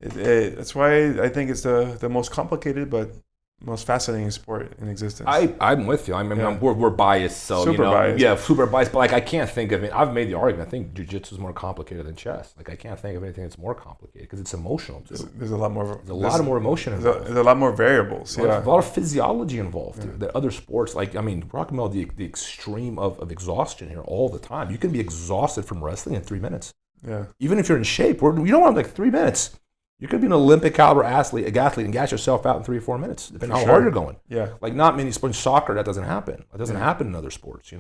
[SPEAKER 1] that's why I think it's the most complicated but most fascinating sport in existence.
[SPEAKER 2] I'm with you. We're biased, so
[SPEAKER 1] super biased.
[SPEAKER 2] Yeah, super biased. But like, I can't think of it. I've made the argument. I think jiu-jitsu is more complicated than chess. Like, I can't think of anything that's more complicated because it's emotional too.
[SPEAKER 1] There's a lot more.
[SPEAKER 2] There's a lot more emotion involved.
[SPEAKER 1] There's a lot more variables.
[SPEAKER 2] There's a lot of physiology involved too. The other sports, like we're talking about the extreme of exhaustion here all the time. You can be exhausted from wrestling in 3 minutes.
[SPEAKER 1] Yeah.
[SPEAKER 2] Even if you're in shape, you don't want like 3 minutes. You could be an Olympic caliber athlete and gas yourself out in 3 or 4 minutes, depending on how hard you're going.
[SPEAKER 1] Yeah.
[SPEAKER 2] Like not many sports, soccer, that doesn't happen. It doesn't happen in other sports,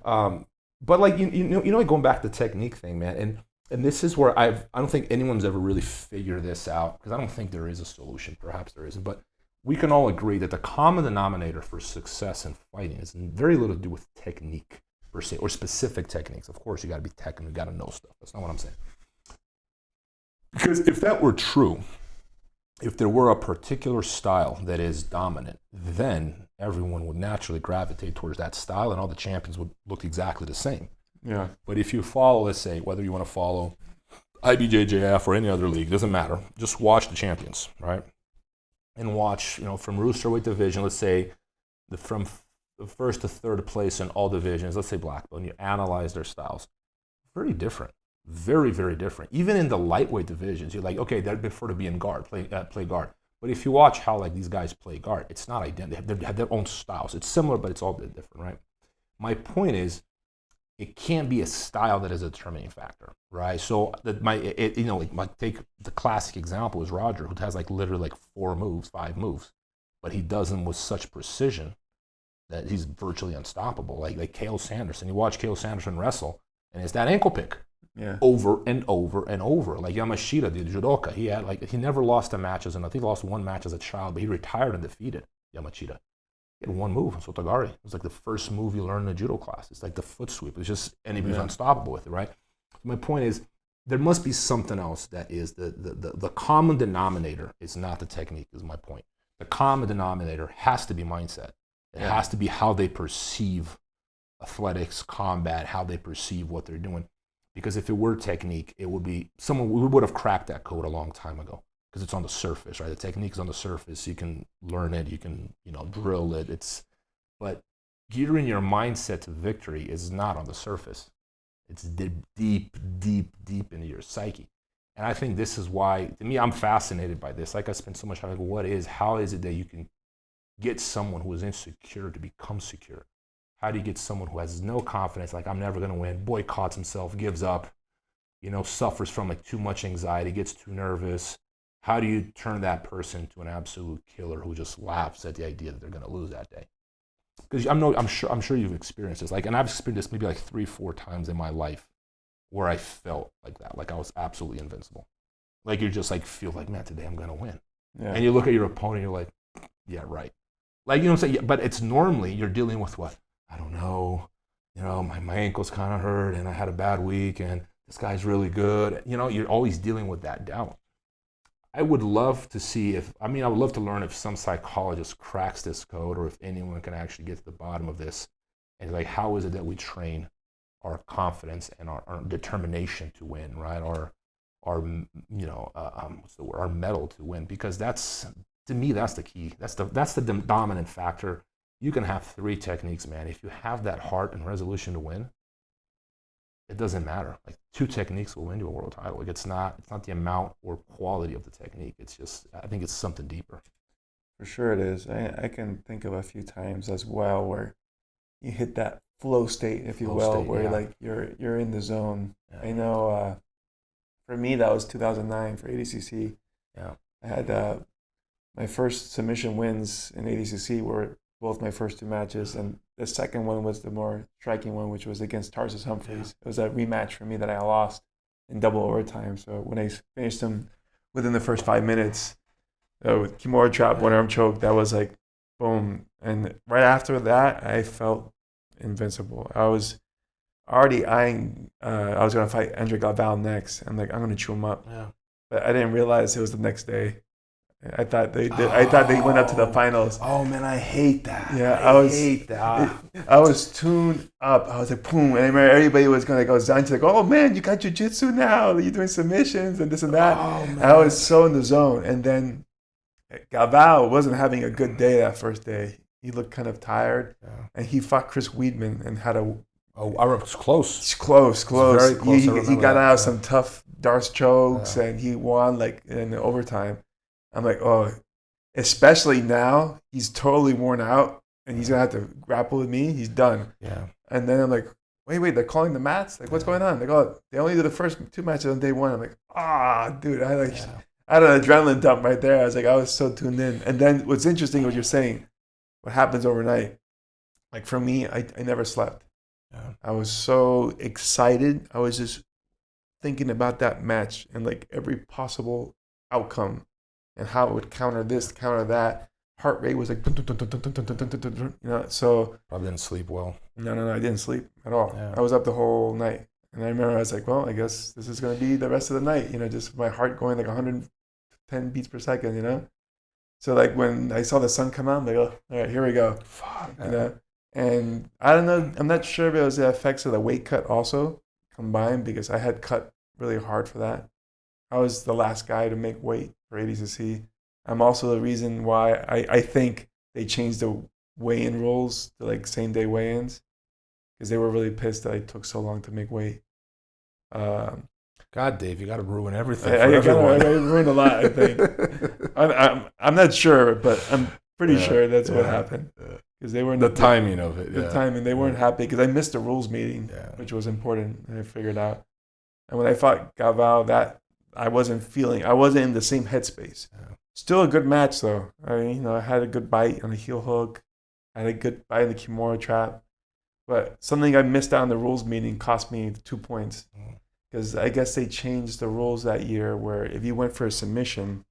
[SPEAKER 2] But like like going back to the technique thing, man, and this is where I don't think anyone's ever really figured this out because I don't think there is a solution. Perhaps there isn't, but we can all agree that the common denominator for success in fighting has very little to do with technique per se or specific techniques. Of course, you got to be technical, you got to know stuff. That's not what I'm saying. Because if that were true, if there were a particular style that is dominant, then everyone would naturally gravitate towards that style and all the champions would look exactly the same.
[SPEAKER 1] Yeah.
[SPEAKER 2] But if you follow, let's say, whether you want to follow IBJJF or any other league, doesn't matter. Just watch the champions, right? And watch, from roosterweight division, let's say, from the first to third place in all divisions, let's say black belt, and you analyze their styles. Very different. Very, very different. Even in the lightweight divisions, you're like, okay, they'd prefer to be in guard, play guard. But if you watch how these guys play guard, it's not identical. They have their own styles. It's similar, but it's all different, right? My point is, it can't be a style that is a determining factor, right? So take the classic example is Roger, who has literally 4 moves, 5 moves, but he does them with such precision that he's virtually unstoppable. Like Cael Sanderson, you watch Cael Sanderson wrestle, and it's that ankle pick.
[SPEAKER 1] Yeah.
[SPEAKER 2] Over and over and over. Like Yamashita, the judoka, he never lost a match I think he lost 1 match as a child, but he retired and defeated Yamashita. He had 1 move, Sotogari. It was the first move you learn in the judo class. It's the foot sweep. It's just, and he was unstoppable with it, right? So my point is, there must be something else that is the common denominator is not the technique, is my point. The common denominator has to be mindset. It has to be how they perceive athletics, combat, how they perceive what they're doing. Because if it were technique, it would be we would have cracked that code a long time ago. Because it's on the surface, right? The technique is on the surface. You can learn it. You can, drill it. But gearing your mindset to victory is not on the surface. It's deep, deep, deep into your psyche. And I think this is why, to me, I'm fascinated by this. I spend so much time how is it that you can get someone who is insecure to become secure? How do you get someone who has no confidence, I'm never going to win, boycotts himself, gives up, suffers from too much anxiety, gets too nervous? How do you turn that person to an absolute killer who just laughs at the idea that they're going to lose that day? Because I'm sure you've experienced this. And I've experienced this maybe 3-4 times in my life where I felt like that, I was absolutely invincible. You just feel man, today I'm going to win. Yeah. And you look at your opponent, you're like, yeah, right. You know what I'm saying? But it's normally you're dealing with what? I don't know. My ankle's kind of hurt, and I had a bad week, and this guy's really good. You're always dealing with that doubt. I would love to see I would love to learn if some psychologist cracks this code, or if anyone can actually get to the bottom of this. And how is it that we train our confidence and our determination to win, right? Our mettle to win, because to me, that's the key. That's the dominant factor. You can have 3 techniques, man. If you have that heart and resolution to win, it doesn't matter. 2 techniques will win you a world title. It's not the amount or quality of the technique. It's just, I think it's something deeper.
[SPEAKER 1] For sure it is. I can think of a few times as well where you hit that flow state, if you will, where you're in the zone. Yeah. I know for me that was 2009 for ADCC.
[SPEAKER 2] Yeah.
[SPEAKER 1] I had my first submission wins in ADCC were both my first 2 matches, and the second one was the more striking one, which was against Tarsus Humphreys. Yeah. It was a rematch for me that I lost in double overtime. So when I finished him within the first 5 minutes with Kimura trap, 1-arm choke, that was boom. And right after that, I felt invincible. I was already eyeing, I was going to fight Andre Galvao next. I'm I'm going to chew him up.
[SPEAKER 2] Yeah.
[SPEAKER 1] But I didn't realize it was the next day. I thought they did. I thought they went up to the finals.
[SPEAKER 2] Oh man, I hate that.
[SPEAKER 1] Yeah,
[SPEAKER 2] I hate that.
[SPEAKER 1] I was tuned up. I was boom, and I remember everybody was going go Zanchi, oh man, you got jiu-jitsu now. You're doing submissions and this and that.
[SPEAKER 2] Oh, man.
[SPEAKER 1] I was so in the zone. And then Galvao wasn't having a good day that first day. He looked kind of tired, and he fought Chris Weidman and had a.
[SPEAKER 2] Oh, I remember, it's close.
[SPEAKER 1] It's close.
[SPEAKER 2] Very close.
[SPEAKER 1] He got out of some tough Darce chokes, and he won in overtime. I'm oh, especially now, he's totally worn out, and he's going to have to grapple with me. He's done.
[SPEAKER 2] Yeah.
[SPEAKER 1] And then I'm wait, they're calling the mats? What's going on? They only did the first 2 matches on day 1. I'm dude, I had an adrenaline dump right there. I was so tuned in. And then what's interesting, what you're saying, what happens overnight. For me, I never slept.
[SPEAKER 2] Yeah.
[SPEAKER 1] I was so excited. I was just thinking about that match and every possible outcome. And how it would counter this, counter that. Heart rate was so.
[SPEAKER 2] Probably didn't sleep well.
[SPEAKER 1] No, I didn't sleep at all.
[SPEAKER 2] Yeah.
[SPEAKER 1] I was up the whole night. And I remember I was well, I guess this is going to be the rest of the night. Just my heart going 110 beats per second, So when I saw the sun come out, I'm all right, here we go.
[SPEAKER 2] Fuck.
[SPEAKER 1] And I don't know, I'm not sure if it was the effects of the weight cut also combined, because I had cut really hard for that. I was the last guy to make weight for ADCC. I'm also the reason why I think they changed the weigh-in rules to like same-day weigh-ins, because they were really pissed that I took so long to make weight.
[SPEAKER 2] God, Dave, you got to ruin everything
[SPEAKER 1] I
[SPEAKER 2] for everyone.
[SPEAKER 1] I ruined a lot, I think. I'm not sure, but I'm pretty sure that's what happened. Because they weren't
[SPEAKER 2] the timing of it.
[SPEAKER 1] The timing, they weren't happy because I missed the rules meeting, which was important, and I figured out. And when I fought Galvao, that I wasn't in the same headspace. Yeah. Still a good match though. I had a good bite on the heel hook, I had a good bite in the Kimura trap, but something I missed out in the rules meeting cost me 2 points. Because I guess they changed the rules that year where if you went for a submission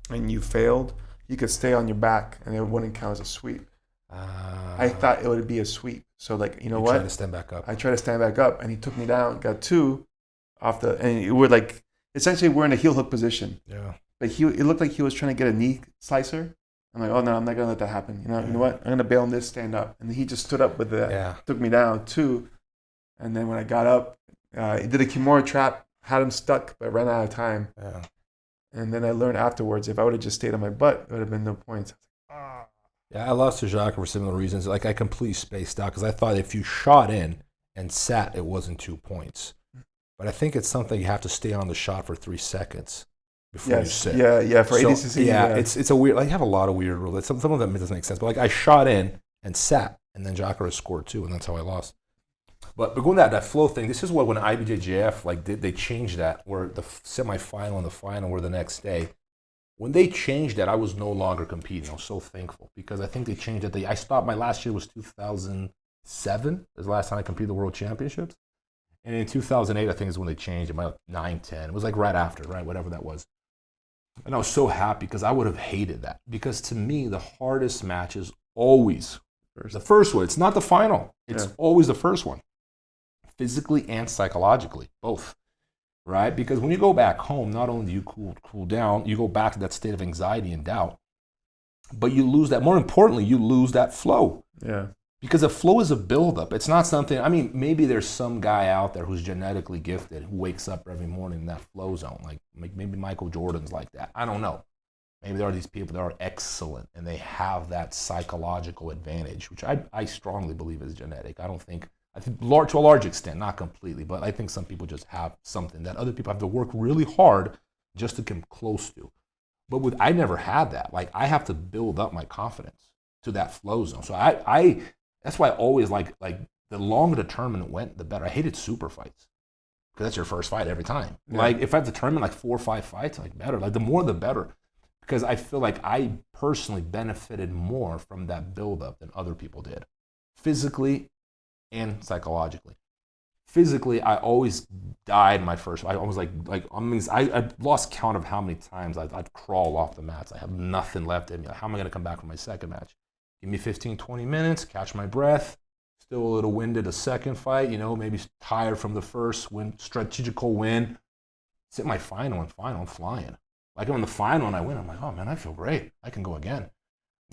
[SPEAKER 1] and you failed, you could stay on your back and it wouldn't count as a sweep. I thought it would be a sweep. So like, you what?
[SPEAKER 2] Tried to stand back up.
[SPEAKER 1] I tried to stand back up and he took me down, got 2 off and we're like, essentially we're in a heel hook position.
[SPEAKER 2] Yeah.
[SPEAKER 1] But it looked like he was trying to get a knee slicer. I'm like, oh no, I'm not going to let that happen. You know what? I'm going to bail on this, stand up. And he just stood up with that. Yeah. Took me down 2. And then when I got up, he did a Kimura trap, had him stuck, but ran out of time. Yeah. And then I learned afterwards, if I would have just stayed on my butt, it would have been no points.
[SPEAKER 2] Yeah, I lost to Jacques for similar reasons. Like, I completely spaced out because I thought if you shot in and sat, it wasn't 2 points. But I think it's something you have to stay on the shot for 3 seconds before you sit.
[SPEAKER 1] Yeah, for ADCC.
[SPEAKER 2] Yeah, it's a weird, like, you have a lot of weird rules. Some of them doesn't make sense. But, like, I shot in and sat, and then Jacques scored 2, and that's how I lost. But going that flow thing, this is what when IBJJF, like, they changed that, where the semifinal and the final were the next day. When they changed that, I was no longer competing. I was so thankful because I think they changed it. I stopped. My last year was 2007. Was the last time I competed the World Championships. And in 2008, I think is when they changed it. My 9, 10. It was like right after, right? Whatever that was. And I was so happy because I would have hated that. Because to me, the hardest match is always the first one. It's not the final. It's always the first one. Physically and psychologically, both. Right? Because when you go back home, not only do you cool down, you go back to that state of anxiety and doubt, but you lose that. More importantly, you lose that flow. Yeah. Because the flow is a buildup. It's not something, I mean, maybe there's some guy out there who's genetically gifted who wakes up every morning in that flow zone. Like maybe Michael Jordan's like that. I don't know. Maybe there are these people that are excellent and they have that psychological advantage, which I strongly believe is genetic. I think to a large extent, not completely, but I think some people just have something that other people have to work really hard just to come close to. But I never had that. Like, I have to build up my confidence to that flow zone. So I that's why I always like the longer the tournament went, the better. I hated super fights because that's your first fight every time. Yeah. Like, if I have to tournament like 4 or 5 fights, like better. Like, the more the better. Because I feel like I personally benefited more from that buildup than other people did, physically and psychologically. Physically, I always died my first. I almost I lost count of how many times I'd crawl off the mats. I have nothing left in me. How am I going to come back from my second match? Give me 15, 20 minutes, catch my breath. Still a little winded a second fight, maybe tired from the first win, strategical win. Sit my final, I'm flying. Like, on the final and I win, I'm like, oh man, I feel great. I can go again,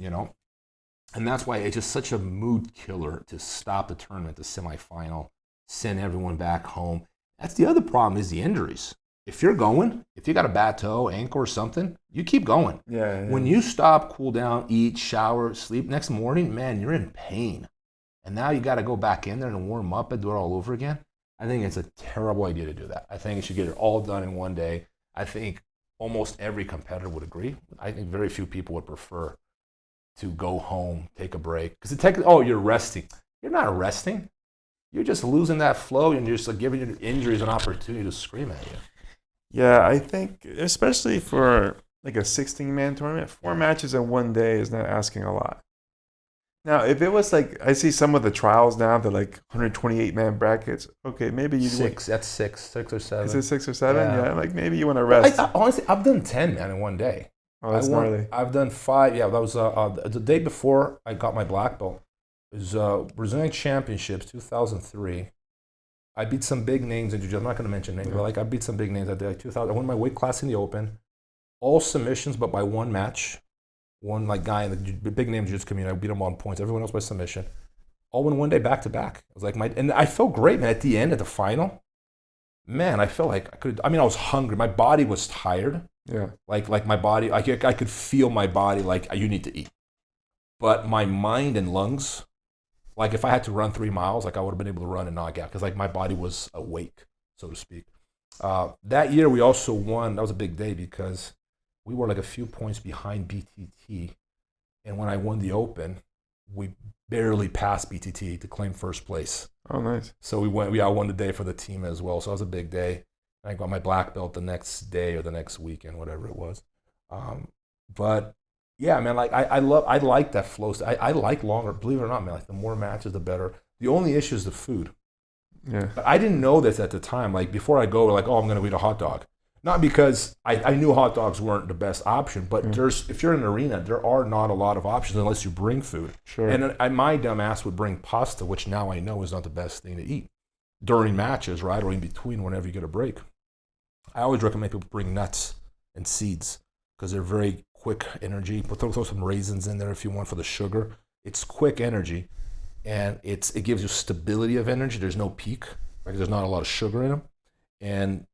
[SPEAKER 2] And that's why it's just such a mood killer to stop the tournament, the semifinal, send everyone back home. That's the other problem, is the injuries. If you got a bad toe, ankle or something, you keep going. Yeah. When you stop, cool down, eat, shower, sleep, next morning, man, you're in pain. And now you got to go back in there and warm up and do it all over again. I think it's a terrible idea to do that. I think you should get it all done in one day. I think almost every competitor would agree. I think very few people would prefer to go home, take a break. Because you're resting. You're not resting. You're just losing that flow and you're just like giving your injuries an opportunity to scream at you.
[SPEAKER 1] Yeah, I think especially for like a 16-man tournament, 4 matches in one day is not asking a lot. Now, if it was like, I see some of the trials now, they're like 128-man brackets. Okay, maybe you
[SPEAKER 2] that's 6 or 7.
[SPEAKER 1] Is it 6 or 7? Yeah, like maybe you want to rest.
[SPEAKER 2] Honestly, I've done 10, man, in one day.
[SPEAKER 1] Oh, that's gnarly.
[SPEAKER 2] I've done 5. Yeah, that was the day before I got my black belt. It was Brazilian Championships, 2003. I beat some big names in jiu-jitsu. I'm not going to mention names, but I beat some big names. I did like 2000. I won my weight class in the open. All submissions, but by one match. One guy in the big name jiu-jitsu community. I beat him on points. Everyone else by submission. all in one day, back to back. It was like and I felt great, man. At the end, at the final, man, I felt like I could. I mean, I was hungry. My body was tired.
[SPEAKER 1] Yeah.
[SPEAKER 2] Like my body, I could feel my body like you need to eat. But my mind and lungs, like if I had to run 3 miles, like I would have been able to run and knock out because like my body was awake, so to speak. That year we also won. That was a big day because we were like a few points behind BTT, and when I won the Open, we barely passed BTT to claim first place.
[SPEAKER 1] Oh, nice.
[SPEAKER 2] So I won the day for the team as well. So that was a big day. I got my black belt the next day or the next weekend, whatever it was. But yeah, man, like I like that flow. I like longer. Believe it or not, man, like the more matches, the better. The only issue is the food.
[SPEAKER 1] Yeah.
[SPEAKER 2] But I didn't know this at the time. Like before I go, like, oh, I'm gonna eat a hot dog. Not because I knew hot dogs weren't the best option, but if you're in an arena, there are not a lot of options unless you bring food.
[SPEAKER 1] Sure.
[SPEAKER 2] And my dumb ass would bring pasta, which now I know is not the best thing to eat during matches, right, or in between whenever you get a break. I always recommend people bring nuts and seeds because they're very quick energy. Throw some raisins in there if you want for the sugar. It's quick energy, and it gives you stability of energy. There's no peak. Right? There's not a lot of sugar in them, and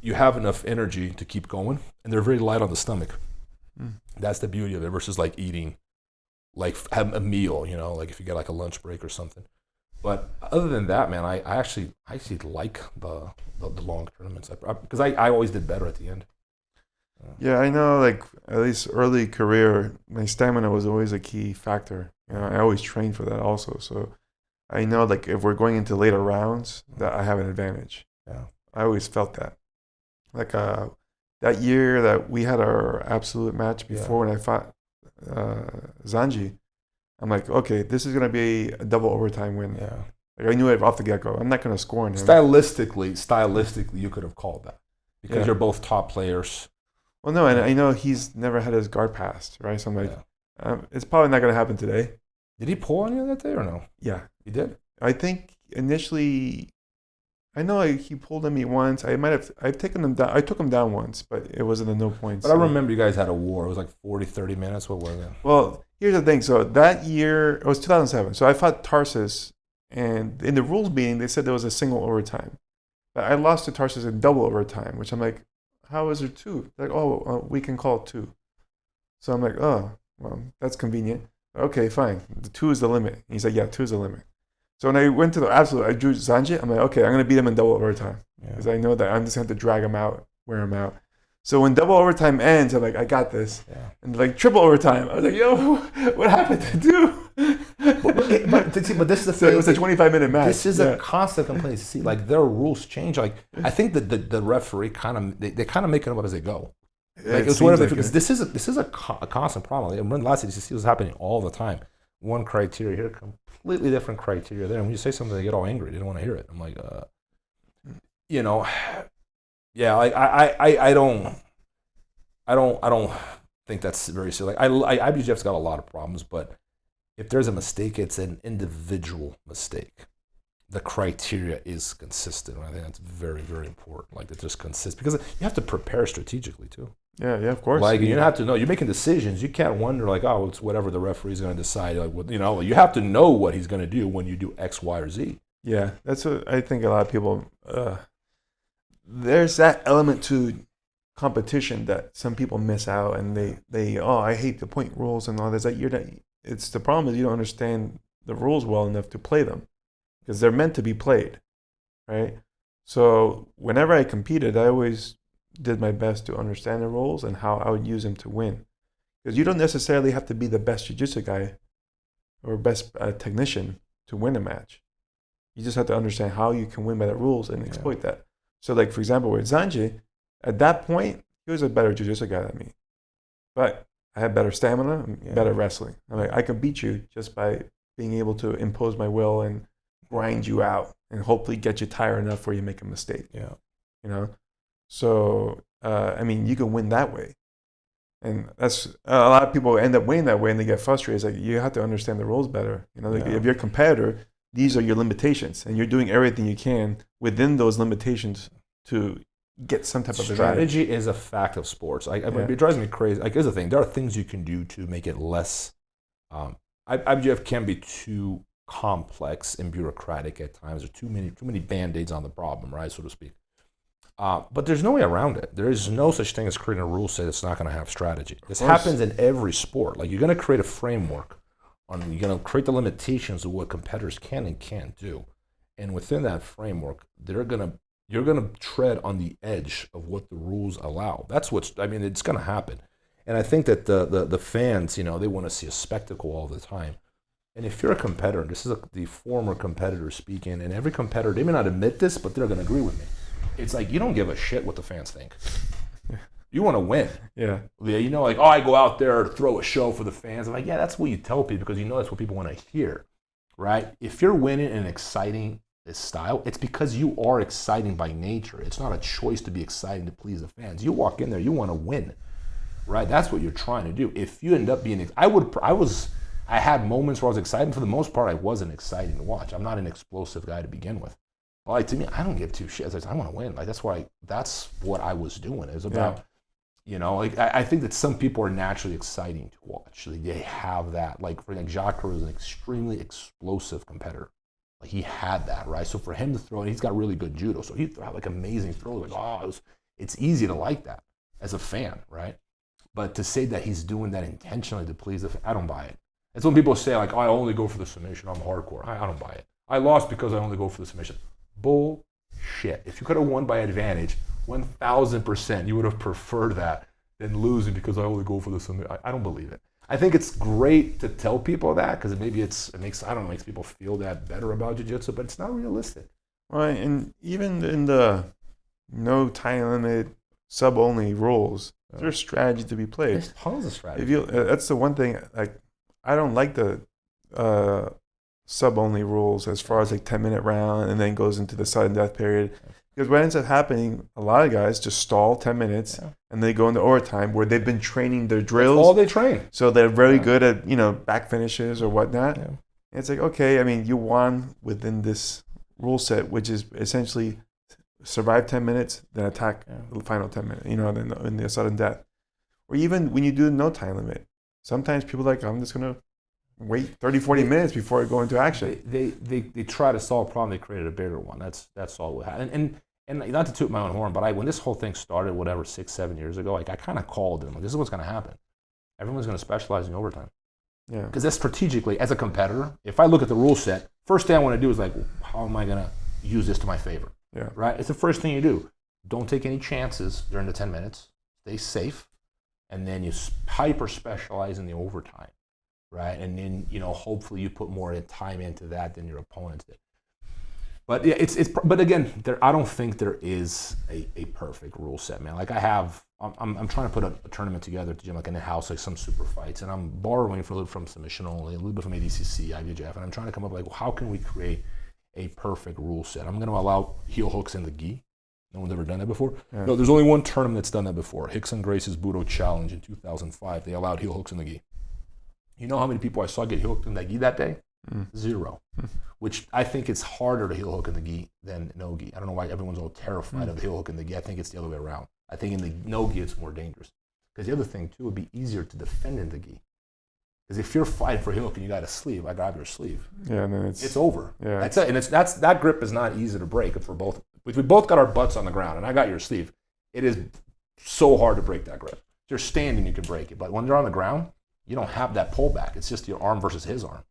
[SPEAKER 2] you have enough energy to keep going, and they're very light on the stomach. That's the beauty of it versus like eating, like have a meal, you know, like if you get like a lunch break or something. But other than that, man, I actually like the long tournaments because I always did better at the end.
[SPEAKER 1] Yeah, I know, like at least early career, my stamina was always a key factor. You know, I always trained for that also. So I know like if we're going into later rounds that I have an advantage.
[SPEAKER 2] Yeah.
[SPEAKER 1] I always felt that. Like that year that we had our absolute match before when I fought Zanji, I'm like, okay, this is gonna be a double overtime win.
[SPEAKER 2] Yeah.
[SPEAKER 1] Like I knew it off the get go. I'm not gonna score on him.
[SPEAKER 2] Stylistically, you could have called that because you're both top players.
[SPEAKER 1] Well, no, and I know he's never had his guard passed, right? So I'm like, it's probably not gonna happen today.
[SPEAKER 2] Did he pull on you that day or no?
[SPEAKER 1] Yeah,
[SPEAKER 2] he did.
[SPEAKER 1] I think initially, I know he pulled on me once. I've taken him down. I took him down once, but it wasn't a no points.
[SPEAKER 2] But I remember you guys had a war. It was like 40, 30 minutes. What was it?
[SPEAKER 1] Well, here's the thing. So that year, it was 2007. So I fought Tarsus, and in the rules meeting, they said there was a single overtime. But I lost to Tarsus in double overtime, which I'm like, how is there two? Like, we can call it two. So I'm like, oh, well, that's convenient. Okay, fine. The 2 is the limit. And he's like, yeah, 2 is the limit. So when I went to the absolute, I drew Zanji. I'm like, okay, I'm going to beat him in double overtime. Because I know that I'm just going to have to drag him out, wear him out. So when double overtime ends, I'm like, I got this. Yeah. And like triple overtime, I was like, yo, what happened to do?
[SPEAKER 2] but this is the thing.
[SPEAKER 1] It was a 25-minute match.
[SPEAKER 2] This is a constant complaint. See, like their rules change. Like I think that the referee kind of they kind of make it up as they go. Like it's one of the this is a constant problem. Like, last year, you see what's happening all the time. One criteria here, completely different criteria there. And when you say something, they get all angry. They don't want to hear it. I'm like, you know, yeah. Like I don't think that's very silly. Like IBJJF's got a lot of problems, but if there's a mistake, it's an individual mistake. The criteria is consistent. I think that's very, very important. Like it's just consistent because you have to prepare strategically too.
[SPEAKER 1] Yeah, of course.
[SPEAKER 2] Like you have to know you're making decisions. You can't wonder like, oh, it's whatever the referee's going to decide. Like, you know, you have to know what he's going to do when you do X, Y, or Z.
[SPEAKER 1] Yeah, that's what I think. A lot of people. There's that element to competition that some people miss out, and they I hate the point rules and all this. It's the problem is you don't understand the rules well enough to play them because they're meant to be played, right? So whenever I competed, I always did my best to understand the rules and how I would use them to win. Because you don't necessarily have to be the best jiu-jitsu guy or best technician to win a match. You just have to understand how you can win by the rules and exploit that. So like, for example, with Zanji, at that point, he was a better jiu-jitsu guy than me. But I had better stamina, better wrestling. I'm like, I can beat you just by being able to impose my will and grind you out and hopefully get you tired enough where you make a mistake.
[SPEAKER 2] Yeah.
[SPEAKER 1] You know? So, I mean, you can win that way. And that's a lot of people end up winning that way and they get frustrated. It's like, you have to understand the rules better. You know, like if you're a competitor, these are your limitations and you're doing everything you can within those limitations to get some type of
[SPEAKER 2] strategy
[SPEAKER 1] advantage.
[SPEAKER 2] Is a fact of sports. It drives me crazy. Like, here's the thing. There are things you can do to make it less. IBJJF can be too complex and bureaucratic at times. There's too many band-aids on the problem, right, so to speak. But there's no way around it. There is no such thing as creating a rule set that's not going to have strategy. This happens in every sport. Like, you're going to create a framework you're going to create the limitations of what competitors can and can't do. And within that framework, you're going to tread on the edge of what the rules allow. It's going to happen. And I think that the fans, they want to see a spectacle all the time. And if you're a competitor, this is the former competitor speaking, and every competitor, they may not admit this, but they're going to agree with me. It's like, you don't give a shit what the fans think. You want to win.
[SPEAKER 1] Yeah.
[SPEAKER 2] I go out there to throw a show for the fans. I'm like, yeah, that's what you tell people because that's what people want to hear, right? If you're winning and exciting this style, it's because you are exciting by nature. It's not a choice to be exciting to please the fans. You walk in there, you want to win, right? That's what you're trying to do. If you end up being, I had moments where I was excited. For the most part, I wasn't exciting to watch. I'm not an explosive guy to begin with. But to me, I don't give two shits. I want to win. That's what I was doing. It was about, I think that some people are naturally exciting to watch. They have that. Like, for example, Jacques was an extremely explosive competitor. Like, he had that, right? So for him to throw, and he's got really good judo, so he'd throw out amazing throws. It's easy to like that as a fan, right? But to say that he's doing that intentionally to please the fan, I don't buy it. It's when people say, I only go for the submission, I'm hardcore. I don't buy it. I lost because I only go for the submission. Bullshit. If you could have won by advantage, 1,000%, you would have preferred that than losing because I only go for the submission. I don't believe it. I think it's great to tell people that because maybe it makes people feel that better about jiu-jitsu, but it's not realistic.
[SPEAKER 1] Right, and even in the no time limit, sub-only rules, there's strategy to be played.
[SPEAKER 2] There's tons of strategy.
[SPEAKER 1] That's the one thing, I don't like the sub-only rules as far as 10-minute round and then goes into the sudden death period. Because what ends up happening, a lot of guys just stall 10 minutes and they go into overtime where they've been training their drills.
[SPEAKER 2] That's all they train.
[SPEAKER 1] So they're very good at, back finishes or whatnot. Yeah. And it's okay, you won within this rule set, which is essentially survive 10 minutes, then attack the final 10 minutes, then in the sudden death. Or even when you do no time limit, sometimes people are I'm just going to wait 30, 40 minutes before I go into action.
[SPEAKER 2] They try to solve a problem, they created a bigger one. That's all we had. And not to toot my own horn, but when this whole thing started, 6, 7 years ago, I kind of called them. This is what's going to happen. Everyone's going to specialize in overtime.
[SPEAKER 1] Yeah.
[SPEAKER 2] Because that's strategically, as a competitor, if I look at the rule set, first thing I want to do is how am I going to use this to my favor?
[SPEAKER 1] Yeah.
[SPEAKER 2] Right? It's the first thing you do. Don't take any chances during the 10 minutes. Stay safe. And then you hyper specialize in the overtime. Right, and then hopefully you put more time into that than your opponents did. But yeah, but again, I don't think there is a perfect rule set, man. I'm trying to put a tournament together to gym in the house, some super fights, and I'm borrowing a little from submission only, a little bit from ADCC, IBJF, and I'm trying to come up how can we create a perfect rule set? I'm going to allow heel hooks in the gi. No one's ever done that before. Yeah. No, there's only one tournament that's done that before. Hickson Grace's Budo Challenge in 2005. They allowed heel hooks in the gi. You know how many people I saw get heel hooked in the gi that day? 0. Which I think it's harder to heel hook in the gi than no gi. I don't know why everyone's all terrified of the heel hook in the gi. I think it's the other way around. I think in the no gi it's more dangerous. Because the other thing too would be easier to defend in the gi. Because if you're fighting for heel hook and you got a sleeve, I grab your sleeve.
[SPEAKER 1] Yeah, and then
[SPEAKER 2] it's over. Yeah, that's it. And that grip is not easy to break if we both got our butts on the ground and I got your sleeve. It is so hard to break that grip. If you're standing, you can break it, but when you're on the ground, you don't have that pullback. It's just your arm versus his arm.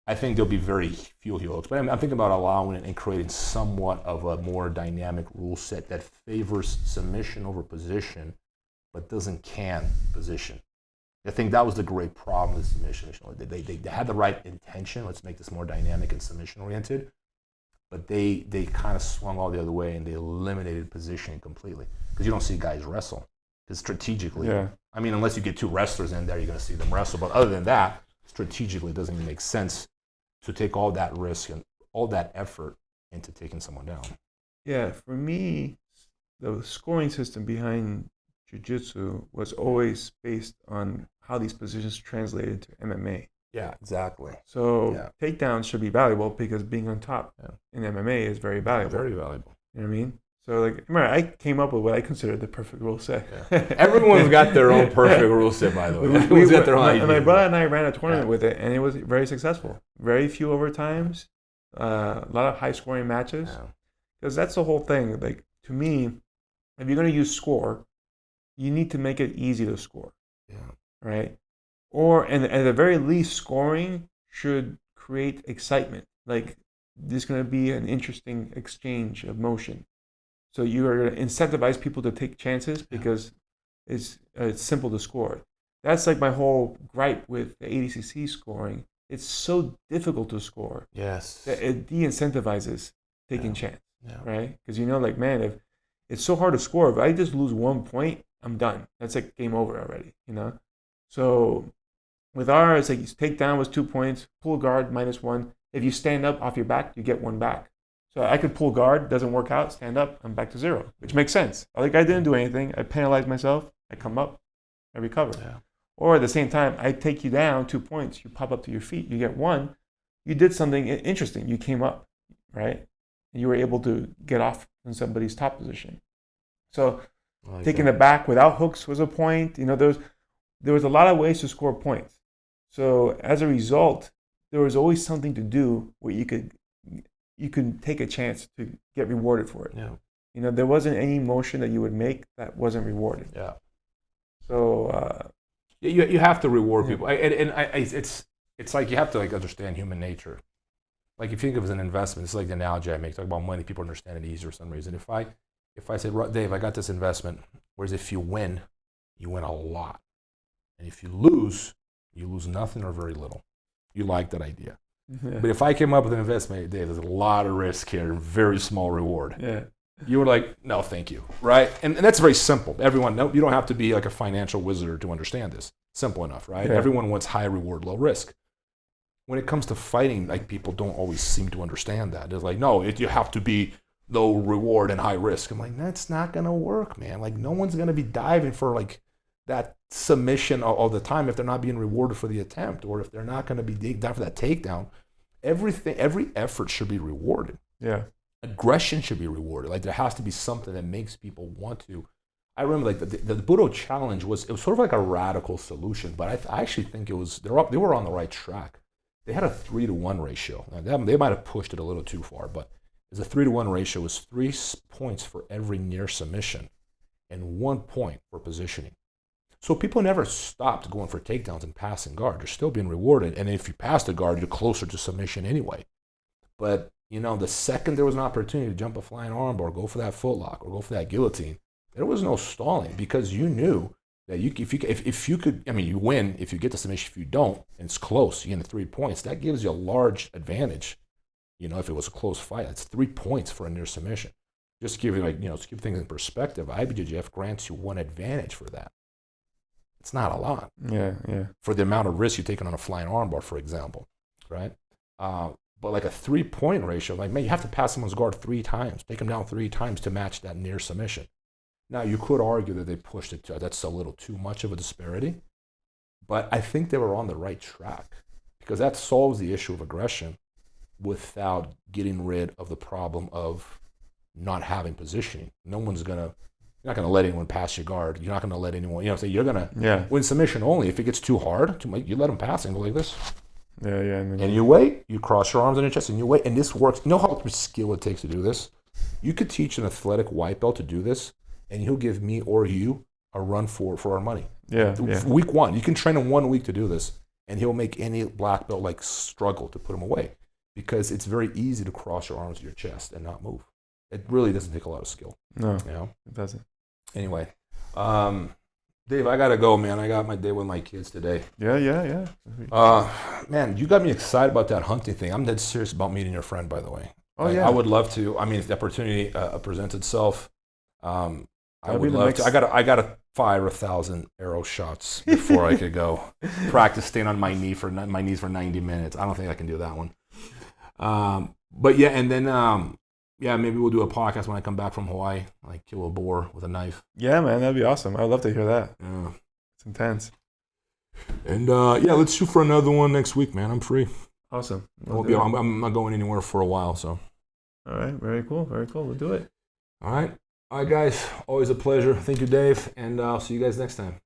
[SPEAKER 2] I think there'll be very few heel hooks. But I'm thinking about allowing it and creating somewhat of a more dynamic rule set that favors submission over position, but doesn't can position. I think that was the great problem with submission. They had the right intention. Let's make this more dynamic and submission-oriented. But they kind of swung all the other way and they eliminated positioning completely. Because you don't see guys wrestle. Because strategically, unless you get 2 wrestlers in there, you're going to see them wrestle. But other than that, strategically, it doesn't even make sense to take all that risk and all that effort into taking someone down.
[SPEAKER 1] Yeah, for me, the scoring system behind jiu-jitsu was always based on how these positions translated to MMA.
[SPEAKER 2] Yeah, exactly.
[SPEAKER 1] So takedowns should be valuable because being on top in MMA is very valuable.
[SPEAKER 2] Very valuable.
[SPEAKER 1] You know what I mean? So like, remember, I came up with what I considered the perfect rule set.
[SPEAKER 2] Yeah. Everyone's got their own perfect rule set, by the way. Everyone's got their own idea.
[SPEAKER 1] And my brother and I ran a tournament with it, and it was very successful. Very few overtimes, a lot of high-scoring matches. Because that's the whole thing. Like, to me, if you're going to use score, you need to make it easy to score.
[SPEAKER 2] Yeah.
[SPEAKER 1] Right? Or, and at the very least, scoring should create excitement. Like, there's going to be an interesting exchange of motion. So you are going to incentivize people to take chances because it's simple to score. That's like my whole gripe with the ADCC scoring. It's so difficult to score.
[SPEAKER 2] Yes.
[SPEAKER 1] That it de-incentivizes taking chance, right? Because like, man, if it's so hard to score, if I just lose 1 point, I'm done. That's like game over already, So with ours, like, takedown was 2 points, pull guard -1. If you stand up off your back, you get 1 back. So I could pull guard, doesn't work out, stand up, I'm back to 0, which makes sense. Like, I didn't do anything. I penalized myself. I come up, I recover.
[SPEAKER 2] Yeah.
[SPEAKER 1] Or at the same time, I take you down 2 points. You pop up to your feet. You get 1. You did something interesting. You came up, right? And you were able to get off in somebody's top position. So taking it back without hooks was a point. There was a lot of ways to score points. So as a result, there was always something to do where you could take a chance to get rewarded for it.
[SPEAKER 2] Yeah.
[SPEAKER 1] There wasn't any motion that you would make that wasn't rewarded.
[SPEAKER 2] Yeah.
[SPEAKER 1] So
[SPEAKER 2] you have to reward people, it's like you have to understand human nature. Like, if you think of it as an investment, it's like the analogy I make. Talk about money, people understand it easier for some reason. If I say, Dave, I got this investment, whereas if you win a lot, and if you lose nothing or very little. You like that idea. Yeah. But if I came up with an investment, Dave, there's a lot of risk here and very small reward.
[SPEAKER 1] Yeah.
[SPEAKER 2] You were like, no, thank you, right? And that's very simple. Everyone, you don't have to be like a financial wizard to understand this. Simple enough, right? Yeah. Everyone wants high reward, low risk. When it comes to fighting, like, people don't always seem to understand that. It's like, no, you have to be low reward and high risk. I'm like, that's not gonna work, man. Like, no one's gonna be diving for like that submission all the time if they're not being rewarded for the attempt, or if they're not going to be down for that takedown. Every effort should be rewarded.
[SPEAKER 1] Yeah.
[SPEAKER 2] Aggression should be rewarded. Like, there has to be something that makes people want to. I remember, like, the Budo challenge was sort of like a radical solution, but I actually think they were on the right track. They had a 3-to-1 ratio. Now, they might have pushed it a little too far, but the 3-to-1 ratio was 3 points for every near submission and 1 point for positioning. So people never stopped going for takedowns and passing guard. You're still being rewarded. And if you pass the guard, you're closer to submission anyway. But, the second there was an opportunity to jump a flying armbar, go for that footlock, or go for that guillotine, there was no stalling, because you knew that if you could, you win if you get the submission. If you don't, and it's close, you get 3 points. That gives you a large advantage. If it was a close fight, that's 3 points for a near submission. Just to give you, to keep things in perspective, IBJJF grants you 1 advantage for that. It's not a lot.
[SPEAKER 1] Yeah.
[SPEAKER 2] For the amount of risk you're taking on a flying armbar, for example, right? But like a 3-point ratio, like, man, you have to pass someone's guard 3 times, take them down 3 times to match that near submission. Now, you could argue that they pushed it that's a little too much of a disparity, but I think they were on the right track, because that solves the issue of aggression without getting rid of the problem of not having positioning. You're not going to let anyone pass your guard. You're not going to let anyone, you're going to win submission only. If it gets too hard, you let them pass and go like this.
[SPEAKER 1] Yeah.
[SPEAKER 2] And you wait, you cross your arms on your chest, and you wait. And this works. You know how much skill it takes to do this? You could teach an athletic white belt to do this, and he'll give me or you a run for our money.
[SPEAKER 1] Yeah.
[SPEAKER 2] Week 1. You can train him 1 week to do this, and he'll make any black belt struggle to put him away, because it's very easy to cross your arms to your chest and not move. It really doesn't take a lot of skill.
[SPEAKER 1] No, it doesn't.
[SPEAKER 2] Anyway, Dave, I gotta go, man. I got my day with my kids today.
[SPEAKER 1] Yeah.
[SPEAKER 2] Man, you got me excited about that hunting thing. I'm dead serious about meeting your friend, by the way.
[SPEAKER 1] Yeah.
[SPEAKER 2] I would love to. If the opportunity presents itself, I would love to. I got to fire 1,000 arrow shots before I could go practice staying on my knees for 90 minutes. I don't think I can do that one. But yeah, and then maybe we'll do a podcast when I come back from Hawaii, like kill a boar with a knife.
[SPEAKER 1] Yeah, man, that'd be awesome. I'd love to hear that.
[SPEAKER 2] Yeah.
[SPEAKER 1] It's intense.
[SPEAKER 2] And let's shoot for another one next week, man. I'm free.
[SPEAKER 1] Awesome.
[SPEAKER 2] I'm not going anywhere for a while, so.
[SPEAKER 1] All right, very cool. We'll do it.
[SPEAKER 2] All right, guys. Always a pleasure. Thank you, Dave, and I'll see you guys next time.